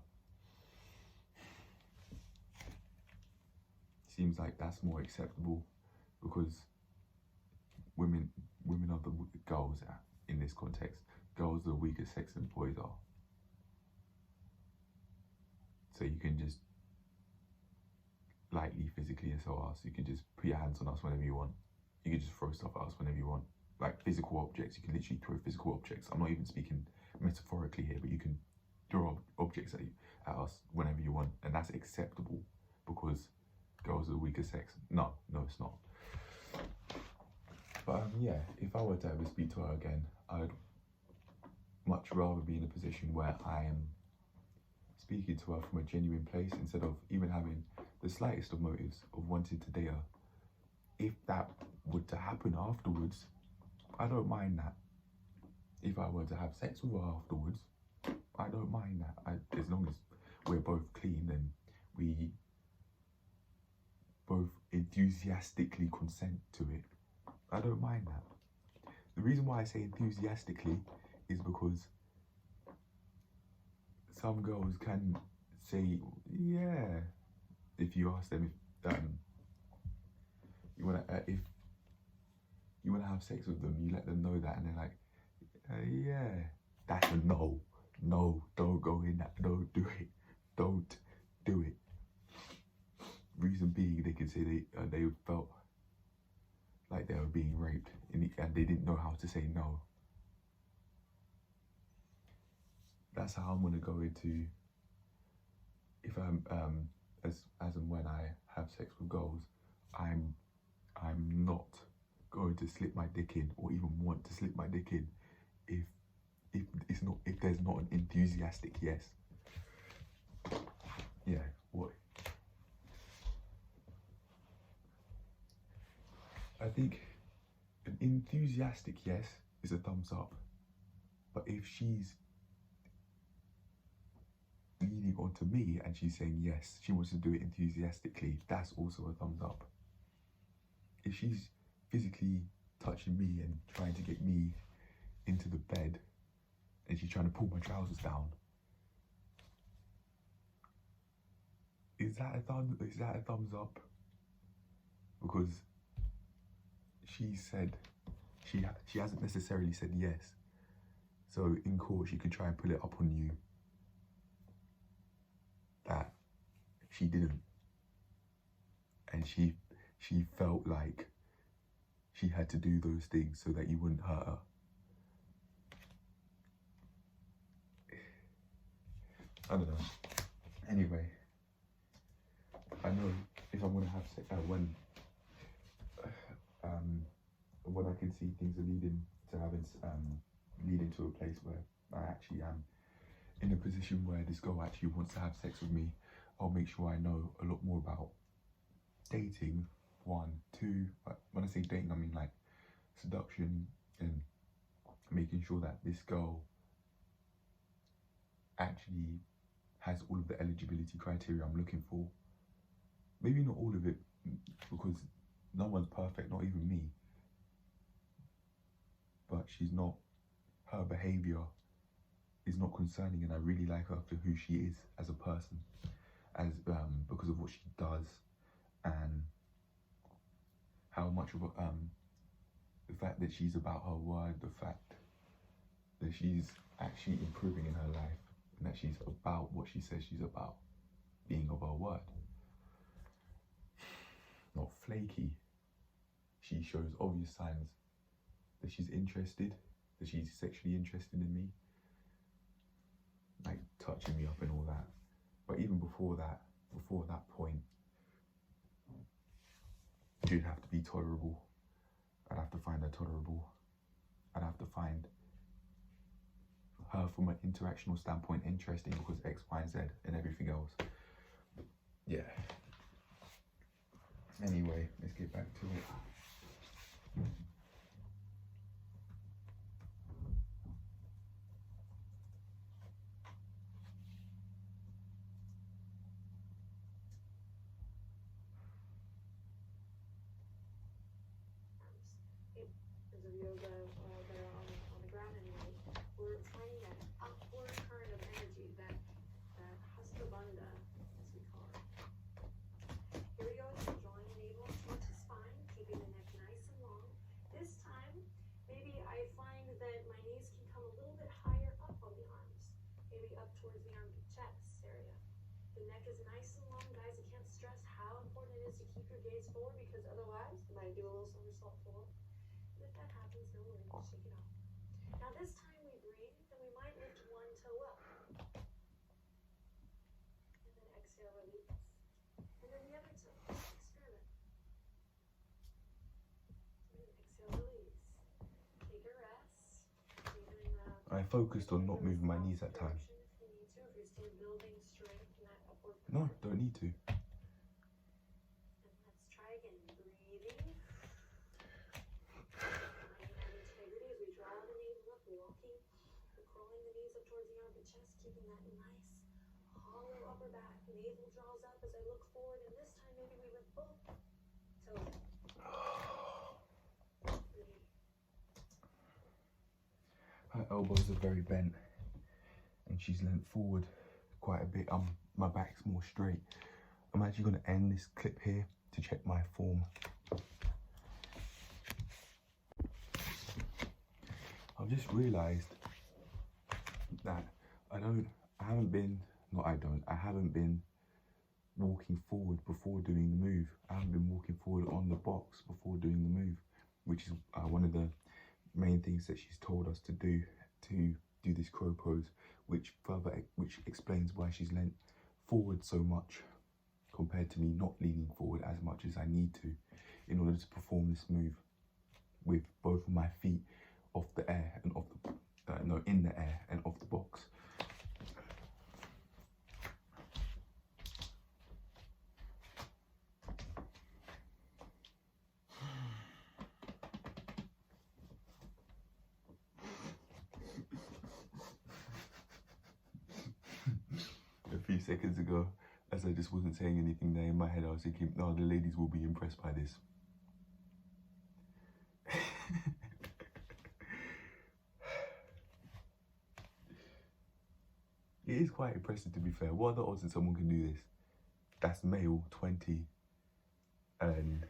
Seems like that's more acceptable, because women are the girls in this context. Girls are the weaker sex than boys are. So you can just lightly physically assault us. You can just put your hands on us whenever you want. You can just throw stuff at us whenever you want. Like physical objects, you can literally throw physical objects. I'm not even speaking metaphorically here, but you can throw objects at us whenever you want, and that's acceptable because girls are the weaker sex. No, it's not. But yeah, if I were to ever speak to her again, I'd much rather be in a position where I am speaking to her from a genuine place, instead of even having the slightest of motives of wanting to date her. If that were to happen afterwards, I don't mind that. If I were to have sex with her afterwards, I don't mind that. As long as we're both clean and we both enthusiastically consent to it, I don't mind that. The reason why I say enthusiastically is because some girls can say, yeah, if you ask them if if you wanna have sex with them, you let them know that, and they're like, yeah, that's a no. No, don't go in that. Don't do it. Don't do it. Reason being, they can say they felt like they were being raped, and they didn't know how to say no. That's how I'm gonna go into, if I'm as and when I have sex with girls, I'm not going to slip my dick in, or even want to slip my dick in, if there's not an enthusiastic yes. Yeah, what? I think an enthusiastic yes is a thumbs up, but if she's leaning onto me and she's saying yes, she wants to do it enthusiastically, that's also a thumbs up. If she's physically touching me and trying to get me into the bed, and she's trying to pull my trousers down, is that a thumbs up? Because she said she hasn't necessarily said yes, so in court she could try and pull it up on you that she didn't, and she felt like she had to do those things so that you wouldn't hurt her. I don't know. Anyway, I know if I'm gonna have sex, when I can see things are leading to a place where I actually am in a position where this girl actually wants to have sex with me, I'll make sure I know a lot more about dating, 1, 2, but when I say dating, I mean like seduction, and making sure that this girl actually has all of the eligibility criteria I'm looking for. Maybe not all of it, because no one's perfect, not even me. But her behavior is not concerning, and I really like her for who she is as a person, because of what she does, and how much of the fact that she's about her word, the fact that she's actually improving in her life, and that she's about what she says she's about, being of her word. Not flaky. She shows obvious signs that she's interested, that she's sexually interested in me, like touching me up and all that. But even before that point, she'd have to be tolerable. I'd have to find her tolerable. I'd have to find her from an interactional standpoint interesting, because X, Y, and Z and everything else. Yeah. Anyway, let's get back to it. As of yoga that are on the ground anyway, we're finding that upward current of energy, that hastabandha, as we call it. Here we go, drawing the navel towards the spine, keeping the neck nice and long. This time, maybe I find that my knees can come a little bit higher up on the arms, maybe up towards the armpit chest area. The neck is nice and long, guys. I can't stress how important it is to keep your gaze forward, because otherwise you might do a little somersault forward. And if that happens, no worries, shake it off. Now this time we breathe, and we might lift one toe up. And then exhale, release. And then the other toe, experiment. And then exhale, release. Take a rest. I focused on not moving my knees that time. If you need to, if you're still building strength in that upward current. No, don't need to. And let's try again. Breathing. Finding that integrity as we draw the navel up, walking, crawling the knees up towards the armpit chest, keeping that nice hollow upper back. Navel draws up as I look forward, and this time maybe we lift both toes. Breathe. Her elbows are very bent, and she's leant forward quite a bit. My back's more straight. I'm actually going to end this clip here to check my form. I've just realised that I haven't been walking forward before doing the move. I haven't been walking forward on the box before doing the move, which is one of the main things that she's told us to do this crow pose, which explains why she's leant forward so much compared to me not leaning forward as much as I need to in order to perform this move with both of my feet off the air and off the in the air and off the box. A few seconds ago, as I just wasn't saying anything there, in my head I was thinking, no, the ladies will be impressed by this. It is quite impressive, to be fair. What are the odds that someone can do this? That's male, 20, and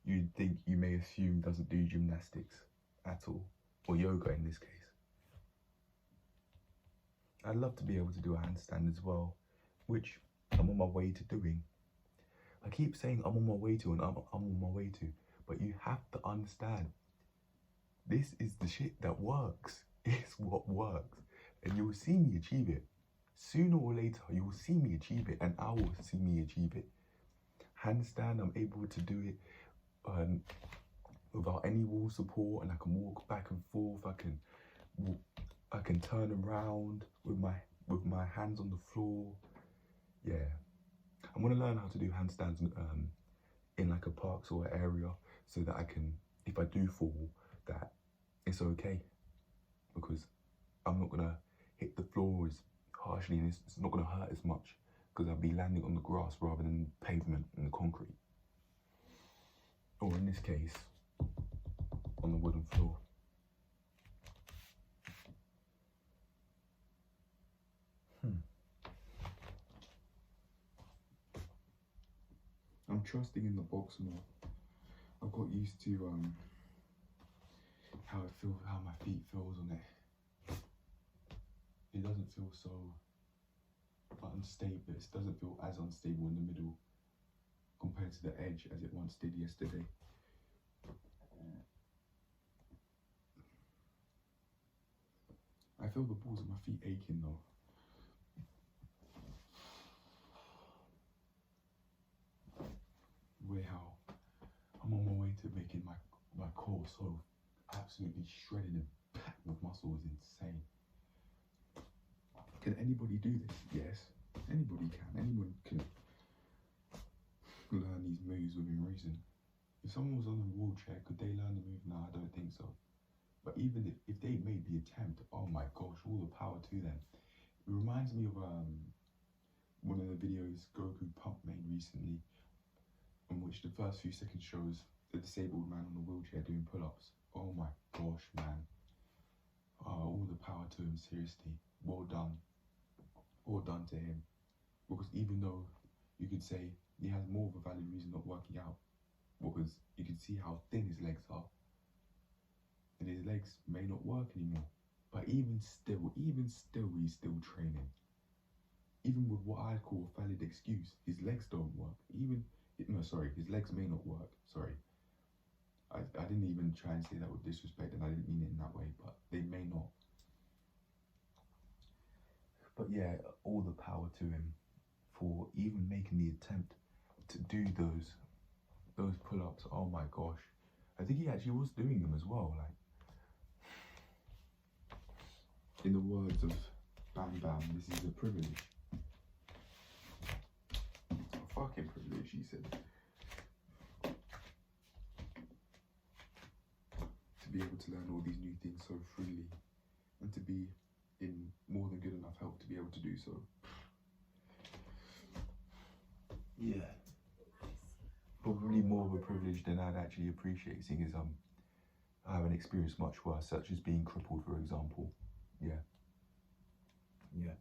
you may assume doesn't do gymnastics at all, or yoga in this case. I'd love to be able to do a handstand as well, which I'm on my way to doing. I keep saying I'm on my way to, and I'm on my way to, but you have to understand, this is the shit that works. It's what works. And you will see me achieve it. Sooner or later, you will see me achieve it, and I will see me achieve it. Handstand, I'm able to do it without any wall support, and I can walk back and forth. I can turn around with my hands on the floor. yeah, I want to learn how to do handstands in like a park sort of area, so that I can, if I do fall, that it's okay, because I'm not gonna hit the floor as harshly, and it's not gonna hurt as much, because I'll be landing on the grass rather than pavement and the concrete, or in this case, on the wooden floor. I'm trusting in the box more. I've got used to how my feet feels on it. It doesn't feel so unstable. It doesn't feel as unstable in the middle compared to the edge as it once did yesterday. I feel the balls of my feet aching though. How I'm on my way to making my core so absolutely shredded and packed with muscle is insane. Can anybody do this? Yes, anybody can. Anyone can learn these moves within reason. If someone was on a wheelchair, could they learn the move? No, I don't think so. But even if they made the attempt, oh my gosh, all the power to them. It reminds me of one of the videos Goku Pump made recently, in which the first few seconds shows a disabled man on a wheelchair doing pull-ups. Oh my gosh, man. All the power to him, seriously. Well done. Well done to him. Because even though you could say he has more of a valid reason not working out, because you can see how thin his legs are, and his legs may not work anymore. But even still, he's still training. Even with what I call a valid excuse, his legs don't work. His legs may not work, sorry. I didn't even try and say that with disrespect, and I didn't mean it in that way, but they may not. But yeah, all the power to him for even making the attempt to do those pull-ups. Oh my gosh. I think he actually was doing them as well, like. In the words of Bam Bam, this is a privilege. A fucking privilege, he said. To be able to learn all these new things so freely, and to be in more than good enough health to be able to do so. Yeah. Probably more of a privilege than I'd actually appreciate, seeing as I haven't experienced much worse, such as being crippled, for example. Yeah. Yeah.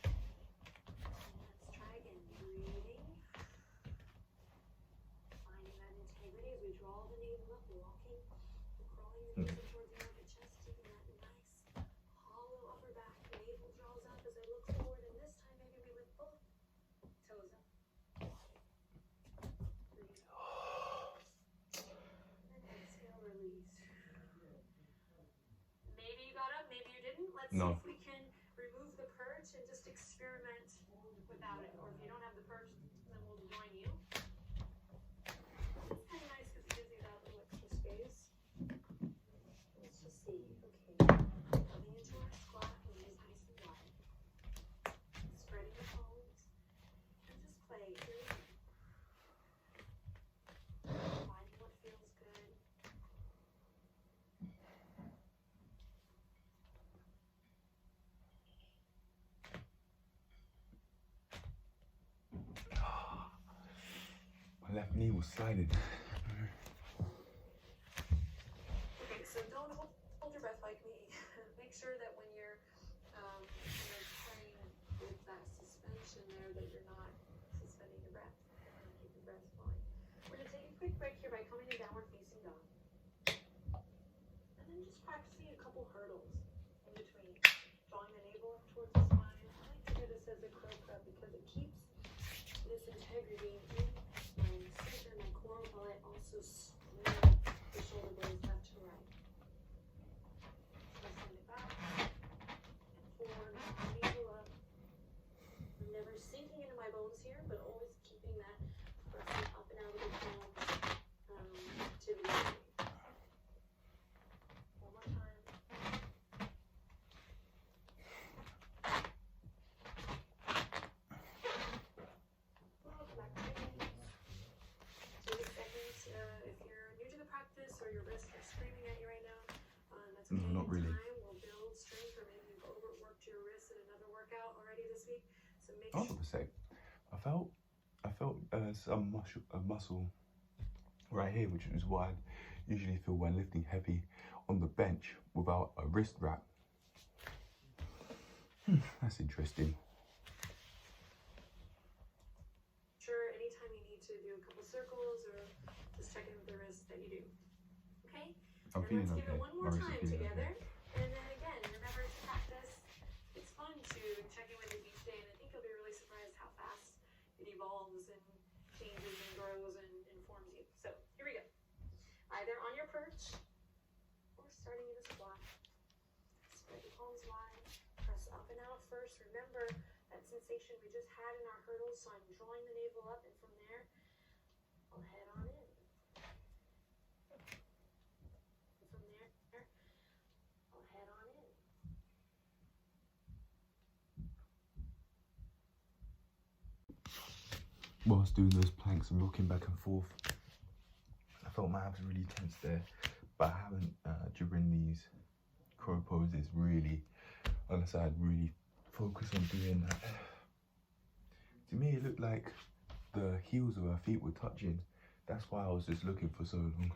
Let's try again. Breathing. Finding that integrity as we draw the navel up, walking, crawling the navel towards the armpit chest, taking that nice hollow upper back. Navel draws up as I look forward, and this time maybe we lift both toes up. Breathe. And exhale, release. Maybe you got up, maybe you didn't. Let's see if we can remove the perch and just experiment without it. Or if you don't have the perch, then we'll join you. It's kind of nice because it gives you that little extra space. Let's just see. Okay. Coming into our squat, knees nice and wide. Spreading the palms. And just play. Finding what feels good. My left knee was sliding. Okay, so don't hold your breath like me. Make sure that when you're playing with that suspension there, that you're not suspending your breath. Keep your breath flowing. We're going to take a quick break here by coming to downward facing dog. And then just practicing a couple hurdles in between. Drawing the navel up towards the spine. I like to do this as a crow crab because it keeps this integrity in my center, my core, while I also spread the shoulder blades left to right. So send it back and forward, navel up. I'm never sinking into my bones here, but always keeping that pressing up and out of the palms to the body. One more time. your wrists are screaming at you right now. That's okay. No, not really. Time will build strength, or maybe you've overworked your wrists in another workout already this week. So make sure. I was gonna say, I felt some muscle right here, which is what I usually feel when lifting heavy on the bench without a wrist wrap. That's interesting. Sure, anytime you need to do a couple circles or just check in with the wrist that you do. Okay? I'm feeling let's okay. give it one more My wrist time is feeling together. okay. And then again, remember to practice. It's fun to check in with it each day, and I think you'll be really surprised how fast it evolves and changes and grows and informs you. So here we go. Either on your perch or starting in a squat. Spread the palms wide. Press up and out first. Remember that sensation we just had in our hurdles, so I'm drawing the navel up, and from there, I'll head on in. And from there, I'll head on in. Whilst doing those planks and rocking back and forth, I felt my abs really tense there, but I haven't during these crow poses really, unless I had really focused on doing that. To me, it looked like the heels of her feet were touching. That's why I was just looking for so long.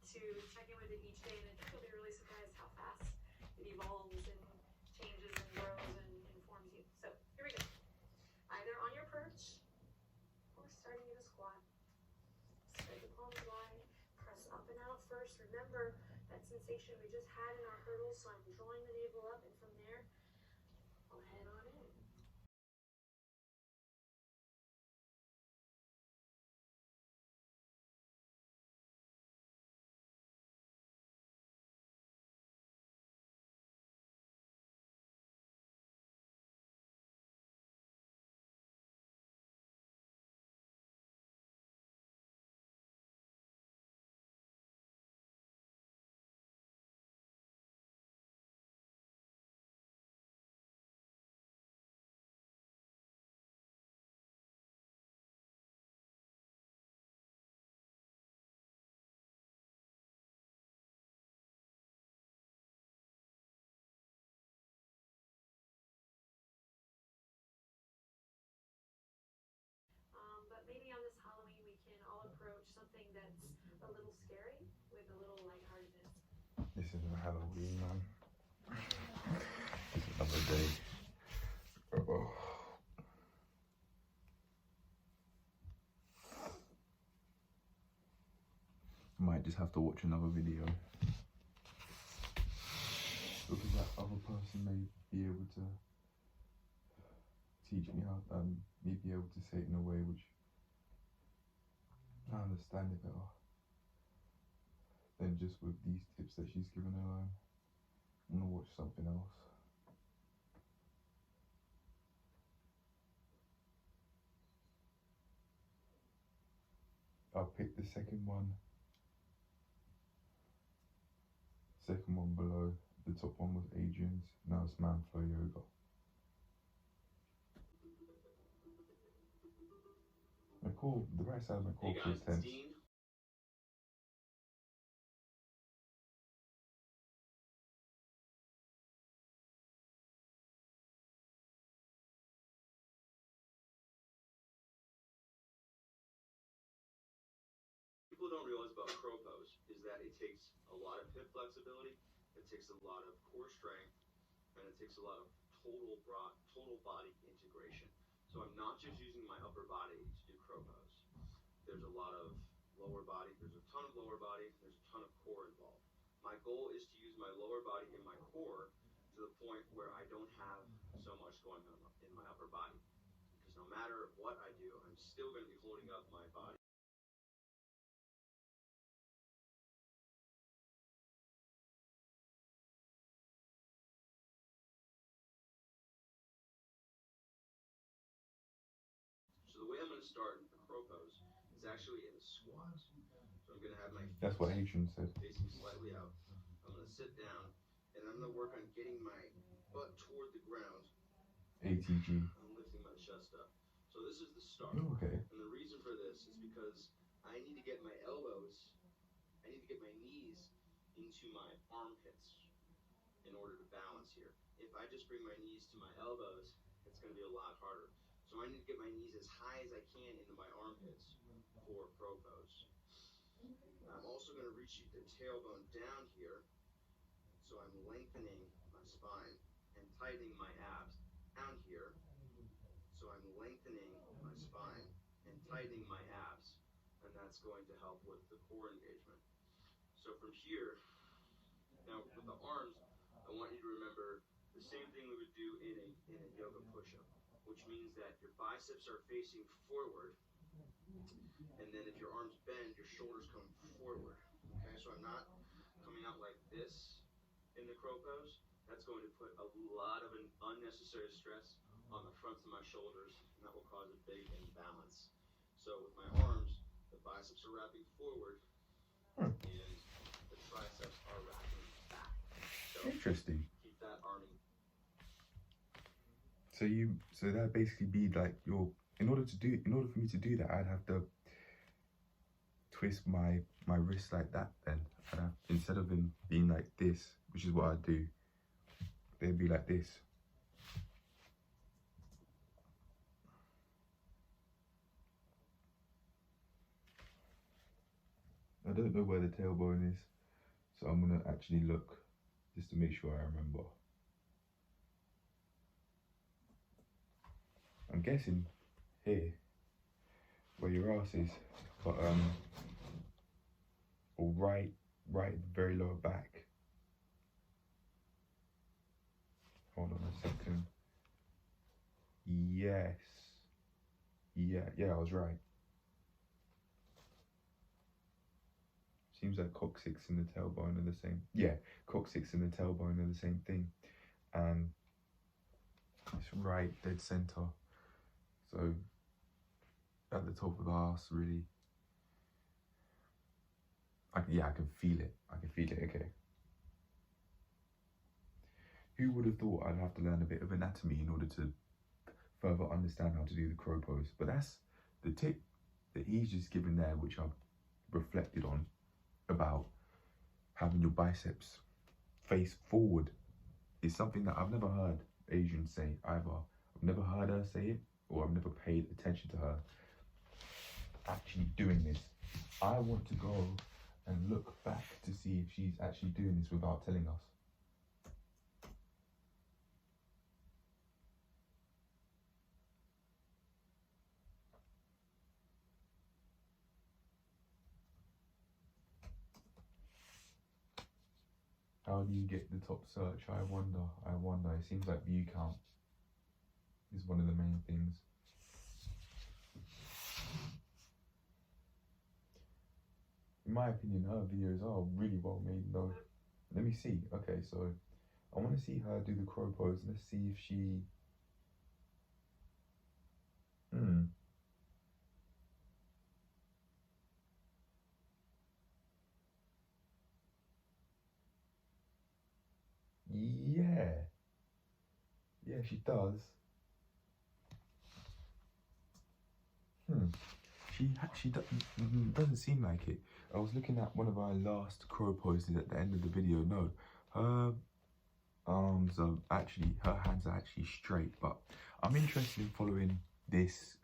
To check in with it each day, and I think you'll be really surprised how fast it evolves and changes and grows and informs you. So here we go. Either on your perch or starting in a squat. Spread the palms wide. Press up and out first. Remember that sensation we just had in our hurdles, so I'm drawing the navel up, and from there, I'll head on in. But maybe on this Halloween we can all approach something that's a little scary with a little lightheartedness. This isn't Halloween, man. It's another day. Oh. Might just have to watch another video, because that other person may be able to teach me how, me be able to say it in a way which I understand it better than just with these tips that she's given alone. I'm gonna watch something else. I'll pick the second one below. The top one was Adriene's, now it's Man Flow Yoga. My core, the right side of my core feels tense. People don't realize about crow pose is that it takes a lot of hip flexibility, it takes a lot of core strength, and it takes a lot of total body integration. So I'm not just using my upper body to do crow pose. There's a lot of lower body, there's a ton of lower body, there's a ton of core involved. My goal is to use my lower body and my core to the point where I don't have so much going on in my upper body. Because no matter what I do, I'm still going to be holding up my body. So the way I'm going to start a crow pose is actually in a squat. So I'm going to have my feet That's what Adriene said. facing slightly out. I'm going to sit down, and I'm going to work on getting my butt toward the ground. ATG. I'm lifting my chest up. So this is the start. Oh, okay. And the reason for this is because I need to get my elbows to my armpits in order to balance here. If I just bring my knees to my elbows, it's going to be a lot harder. So I need to get my knees as high as I can into my armpits for pro pose. I'm also going to reach the tailbone down here, so I'm lengthening my spine and tightening my abs. Down here, so I'm lengthening my spine and tightening my abs, and that's going to help with the core engagement. So from here, now with the arms, I want you to remember the same thing we would do in a yoga push-up, which means that your biceps are facing forward, and then if your arms bend, your shoulders come forward. Okay, so I'm not coming out like this in the crow pose. That's going to put a lot of an unnecessary stress on the fronts of my shoulders, and that will cause a big imbalance. So with my arms, the biceps are wrapping forward, and the triceps are wrapping back. So Interesting. keep that arming. So that basically be like in order for me to do that, I'd have to twist my wrist like that. Then I'd have, instead of them being like this, which is what I do, they'd be like this. I don't know where the tailbone is, so I'm gonna actually look just to make sure I remember. I'm guessing here, where your ass is, but or right at the very lower back. Hold on a second. Yes. Yeah, I was right. Seems like coccyx and the tailbone are the same. Yeah, coccyx and the tailbone are the same thing. And it's right dead center. So at the top of the ass, really. I can feel it. Okay. Who would have thought I'd have to learn a bit of anatomy in order to further understand how to do the crow pose? But that's the tip that he's just given there, which I've reflected on, about having your biceps face forward, is something that I've never heard Adriene say either. I've never heard her say it, or I've never paid attention to her actually doing this. I want to go and look back to see if she's actually doing this without telling us. How do you get the top search? I wonder. It seems like view count is one of the main things. In my opinion, her videos are really well made though. Let me see. Okay, so I want to see her do the crow pose. Let's see if she... Yeah, she does. She doesn't seem like it. I was looking at one of our last crow poses at the end of the video. No, her arms are actually, her hands are actually straight. But I'm interested in following this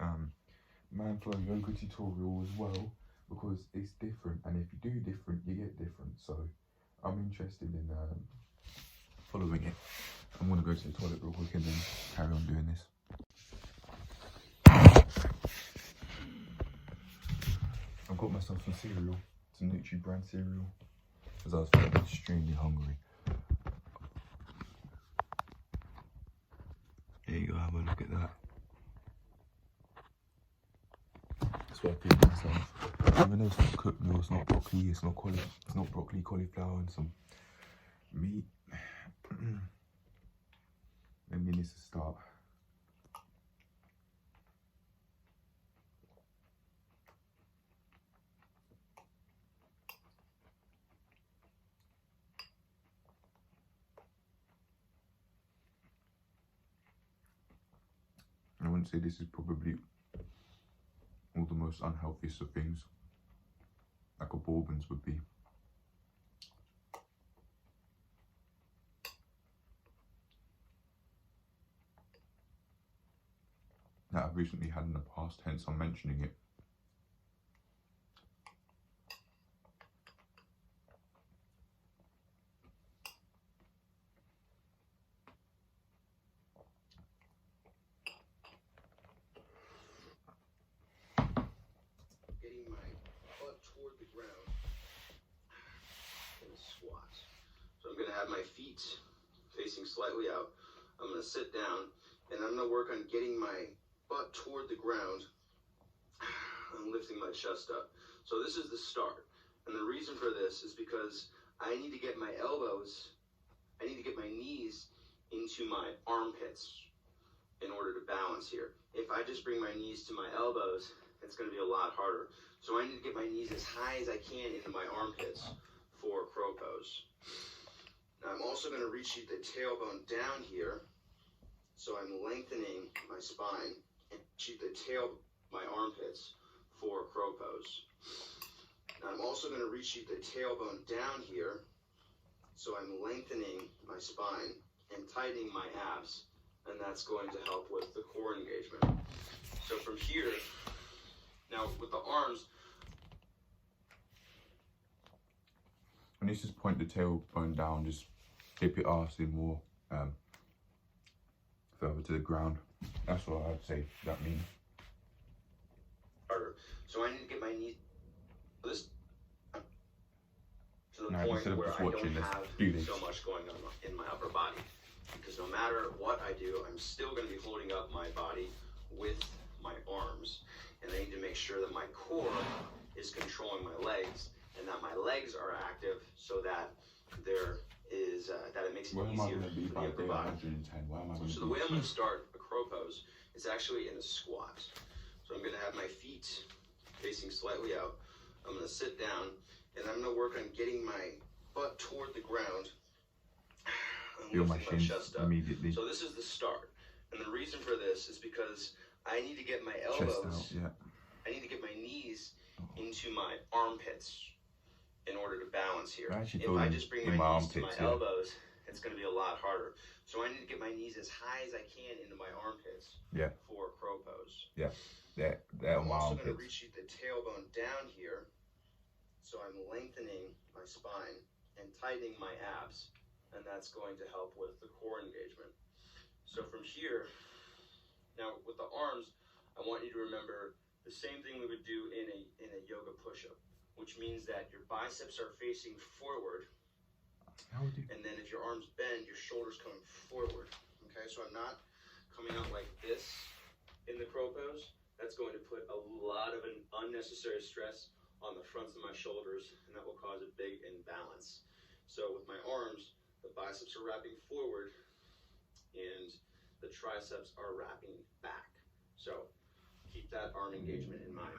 man flow yoga tutorial as well, because it's different, and if you do different, you get different. So I'm interested in following it. I'm gonna go to the toilet real quick and then carry on doing this. I've got myself some cereal, some Nutri brand cereal, because I was feeling extremely hungry. There you go, have a look at that. That's what I feed myself. Even though it's not cooked meal, it's not broccoli, it's not broccoli, cauliflower and some meat. Then we need to start. I wouldn't say this is probably all the most unhealthiest of things, like a Bourbons would be. I've recently had in the past, hence I'm mentioning it. Getting my butt toward the ground in a squat. So I'm gonna have my feet facing slightly out. I'm gonna sit down and I'm gonna work on getting my butt toward the ground. I'm lifting my chest up. So this is the start. And the reason for this is because I need to get my elbows, I need to get my knees into my armpits in order to balance here. If I just bring my knees to my elbows, it's gonna be a lot harder. So I need to get my knees as high as I can into my armpits for crow pose. Now I'm also gonna reach the tailbone down here. So I'm lengthening my spine and reach my armpits for crow pose. Now I'm also going to reach the tailbone down here, so I'm lengthening my spine and tightening my abs, and that's going to help with the core engagement. So from here, now with the arms, and this is point the tailbone down, just dip your arse in more further to the ground. That's what I'd say that means. So I need to get my knees this to the now, point where I don't have do so much going on in my upper body. Because no matter what I do, I'm still going to be holding up my body with my arms. And I need to make sure that my core is controlling my legs and that my legs are active so that there is that it makes it easier for the upper body. So the way I'm going to start a crow pose is actually in a squat. So I'm going to have my feet facing slightly out. I'm going to sit down and I'm going to work on getting my butt toward the ground. Feel my shins immediately. So this is the start. And the reason for this is because I need to get my elbows, I need to get my knees into my armpits in order to balance here. If I just bring my knees to my elbows, it's going to be a lot harder. So I need to get my knees as high as I can into my armpits for crow pose. I'm also going to reach the tailbone down here, so I'm lengthening my spine and tightening my abs, and that's going to help with the core engagement. So from here, now with the arms, I want you to remember the same thing we would do in a yoga push-up, which means that your biceps are facing forward, and then if your arms bend, your shoulders come forward. Okay, so I'm not coming out like this in the crow pose. That's going to put a lot of an unnecessary stress on the fronts of my shoulders, and that will cause a big imbalance. So with my arms, the biceps are wrapping forward, and the triceps are wrapping back. So keep that arm engagement in mind.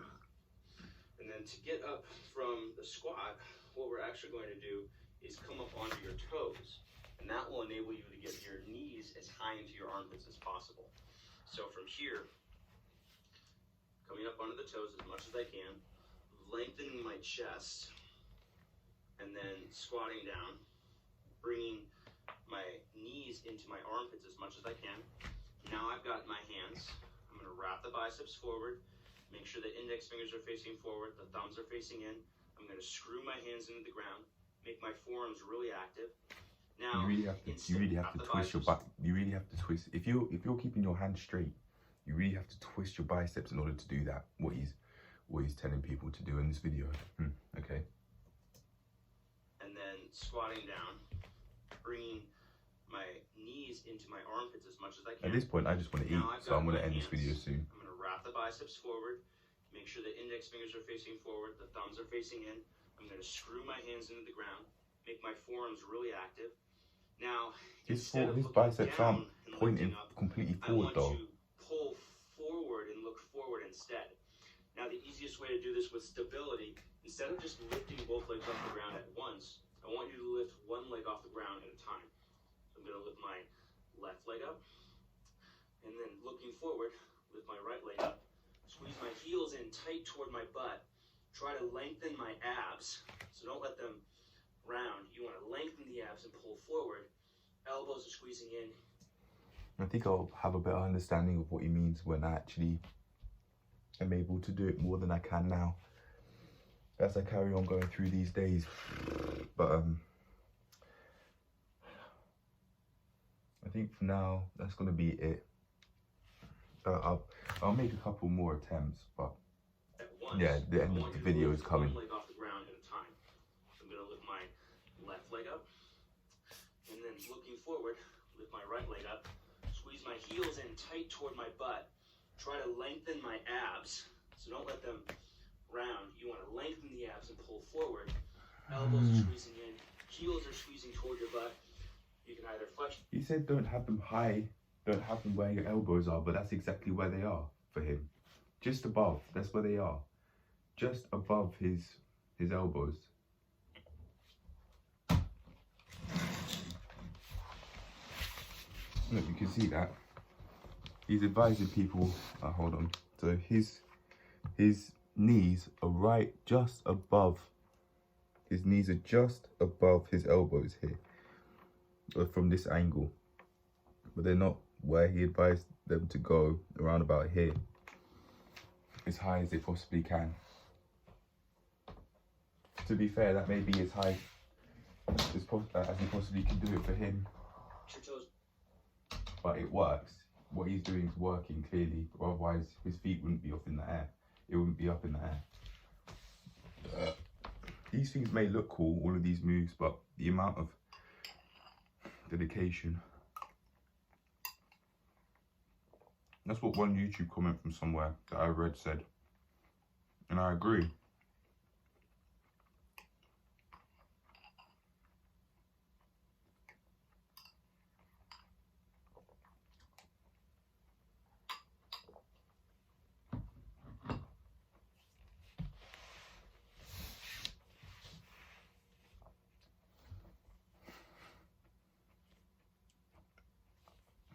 And then to get up from the squat, what we're actually going to do is come up onto your toes, and that will enable you to get your knees as high into your armpits as possible. So from here, coming up onto the toes as much as I can, lengthening my chest, and then squatting down, bringing my knees into my armpits as much as I can. Now I've got my hands. I'm going to wrap the biceps forward, make sure the index fingers are facing forward, the thumbs are facing in. I'm going to screw my hands into the ground, make my forearms really active. Now, you really have to twist your back. You really have to twist. If you're keeping your hands straight, you really have to twist your biceps in order to do that. What he's telling people to do in this video. Okay. And then squatting down, bringing my knees into my armpits as much as I can. At this point, I just want to eat, so I'm going to end this video soon. I'm going to wrap the biceps forward, make sure the index fingers are facing forward, the thumbs are facing in. I'm going to screw my hands into the ground, make my forearms really active. Now, his biceps aren't pointing completely forward though. I want you to pull forward and look forward instead. Now, the easiest way to do this with stability, instead of just lifting both legs off the ground at once, I want you to lift one leg off the ground at a time. So I'm going to lift my left leg up, and then looking forward, lift my right leg up, squeeze my heels in tight toward my butt, try to lengthen my abs, so don't let them round. You want to lengthen the abs and pull forward, elbows are squeezing in, I think I'll have a better understanding of what he means when I actually am able to do it more than I can now, as I carry on going through these days. But I think for now that's gonna be it. I'll make a couple more attempts, but yeah, the end of the video is coming. One leg off the ground at a time. I'm gonna lift my left leg up, and then looking forward, lift my right leg up, squeeze my heels in tight toward my butt, try to lengthen my abs, so don't let them round. You want to lengthen the abs and pull forward. Elbows are squeezing in, heels are squeezing toward your butt. You can either flex. He said don't have them high, don't have them where your elbows are, but that's exactly where they are for him. Just above, that's where they are. Just above his elbows. Look, you can see that. He's advising people, hold on. So his knees are right just above. His knees are just above his elbows here. From this angle, but they're not where he advised them to go, around about here, as high as they possibly can. To be fair, that may be as high as he possibly can do it for him, but it works. What he's doing is working clearly, otherwise his feet wouldn't be up in the air. It wouldn't be up in the air. These things may look cool, all of these moves, but the amount of dedication. That's what one YouTube comment from somewhere that I read said, and I agree.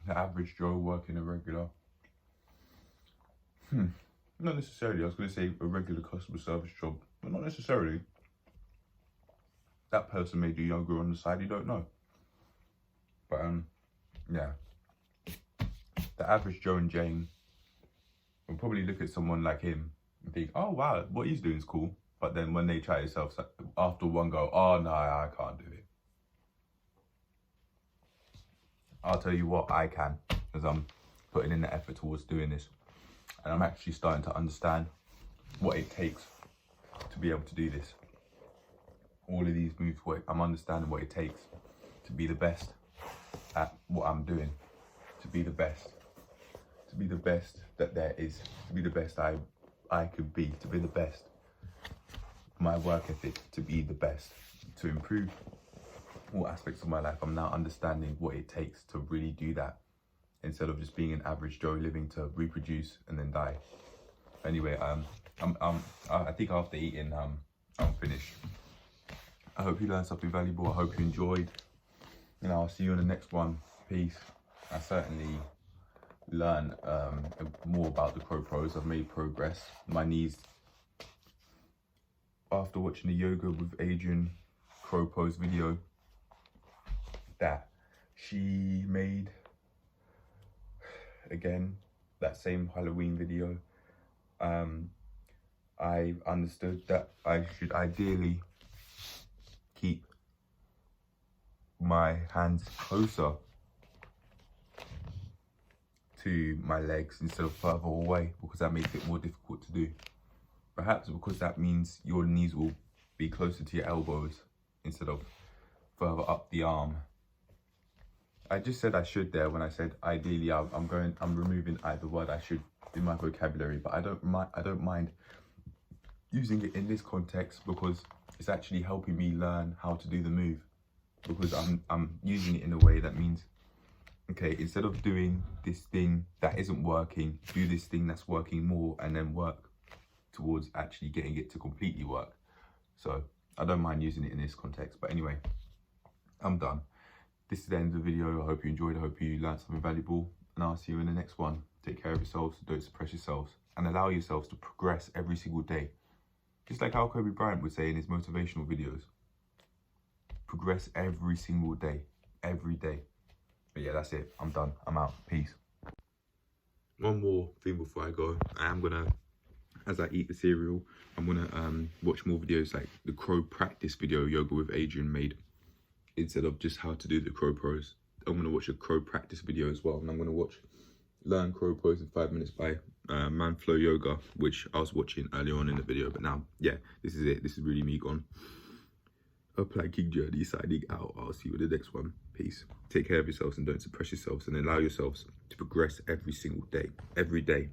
The average Joe working a regular, not necessarily, I was going to say a regular customer service job, but not necessarily. That person may do yoga on the side, you don't know. But yeah, the average Joe and Jane will probably look at someone like him and think, oh wow, what he's doing is cool. But then when they try it themselves, after one go, oh no, I can't do it. I'll tell you what, I can, because I'm putting in the effort towards doing this. And I'm actually starting to understand what it takes to be able to do this. All of these moves, I'm understanding what it takes to be the best at what I'm doing. To be the best. To be the best that there is. To be the best I could be. To be the best. My work ethic, to be the best. To improve all aspects of my life. I'm now understanding what it takes to really do that, instead of just being an average Joe living to reproduce and then die. Anyway, I think after eating, I'm finished. I hope you learned something valuable. I hope you enjoyed, and I'll see you in the next one. Peace. I certainly learned more about the crow pose. I've made progress. My knees, after watching the yoga with Adriene crow pose video that she made, again, that same Halloween video, I understood that I should ideally keep my hands closer to my legs instead of further away, because that makes it more difficult to do. Perhaps because that means your knees will be closer to your elbows instead of further up the arm. I just said I should there when I said ideally. I'm removing the word I should in my vocabulary, but I don't mind using it in this context, because it's actually helping me learn how to do the move, because I'm using it in a way that means, okay, instead of doing this thing that isn't working, do this thing that's working more, and then work towards actually getting it to completely work. So I don't mind using it in this context. But anyway, I'm done. This is the end of the video. I hope you enjoyed. I hope you learned something valuable, and I'll see you in the next one. Take care of yourselves, don't suppress yourselves, and allow yourselves to progress every single day. Just like how Kobe Bryant would say in his motivational videos. Progress every single day, every day. But yeah, that's it. I'm done. I'm out. Peace. One more thing before I go. I am gonna, as I eat the cereal, I'm gonna watch more videos like the crow practice video Yoga with Adriene made, instead of just how to do the crow pose. I'm gonna watch a crow practice video as well, and I'm gonna watch Learn Crow Pose in 5 minutes by Manflow Yoga, which I was watching earlier on in the video. But now, yeah, this is it. This is really me gone. A planking journey signing out. I'll see you in the next one. Peace. Take care of yourselves and don't suppress yourselves, and allow yourselves to progress every single day. Every day.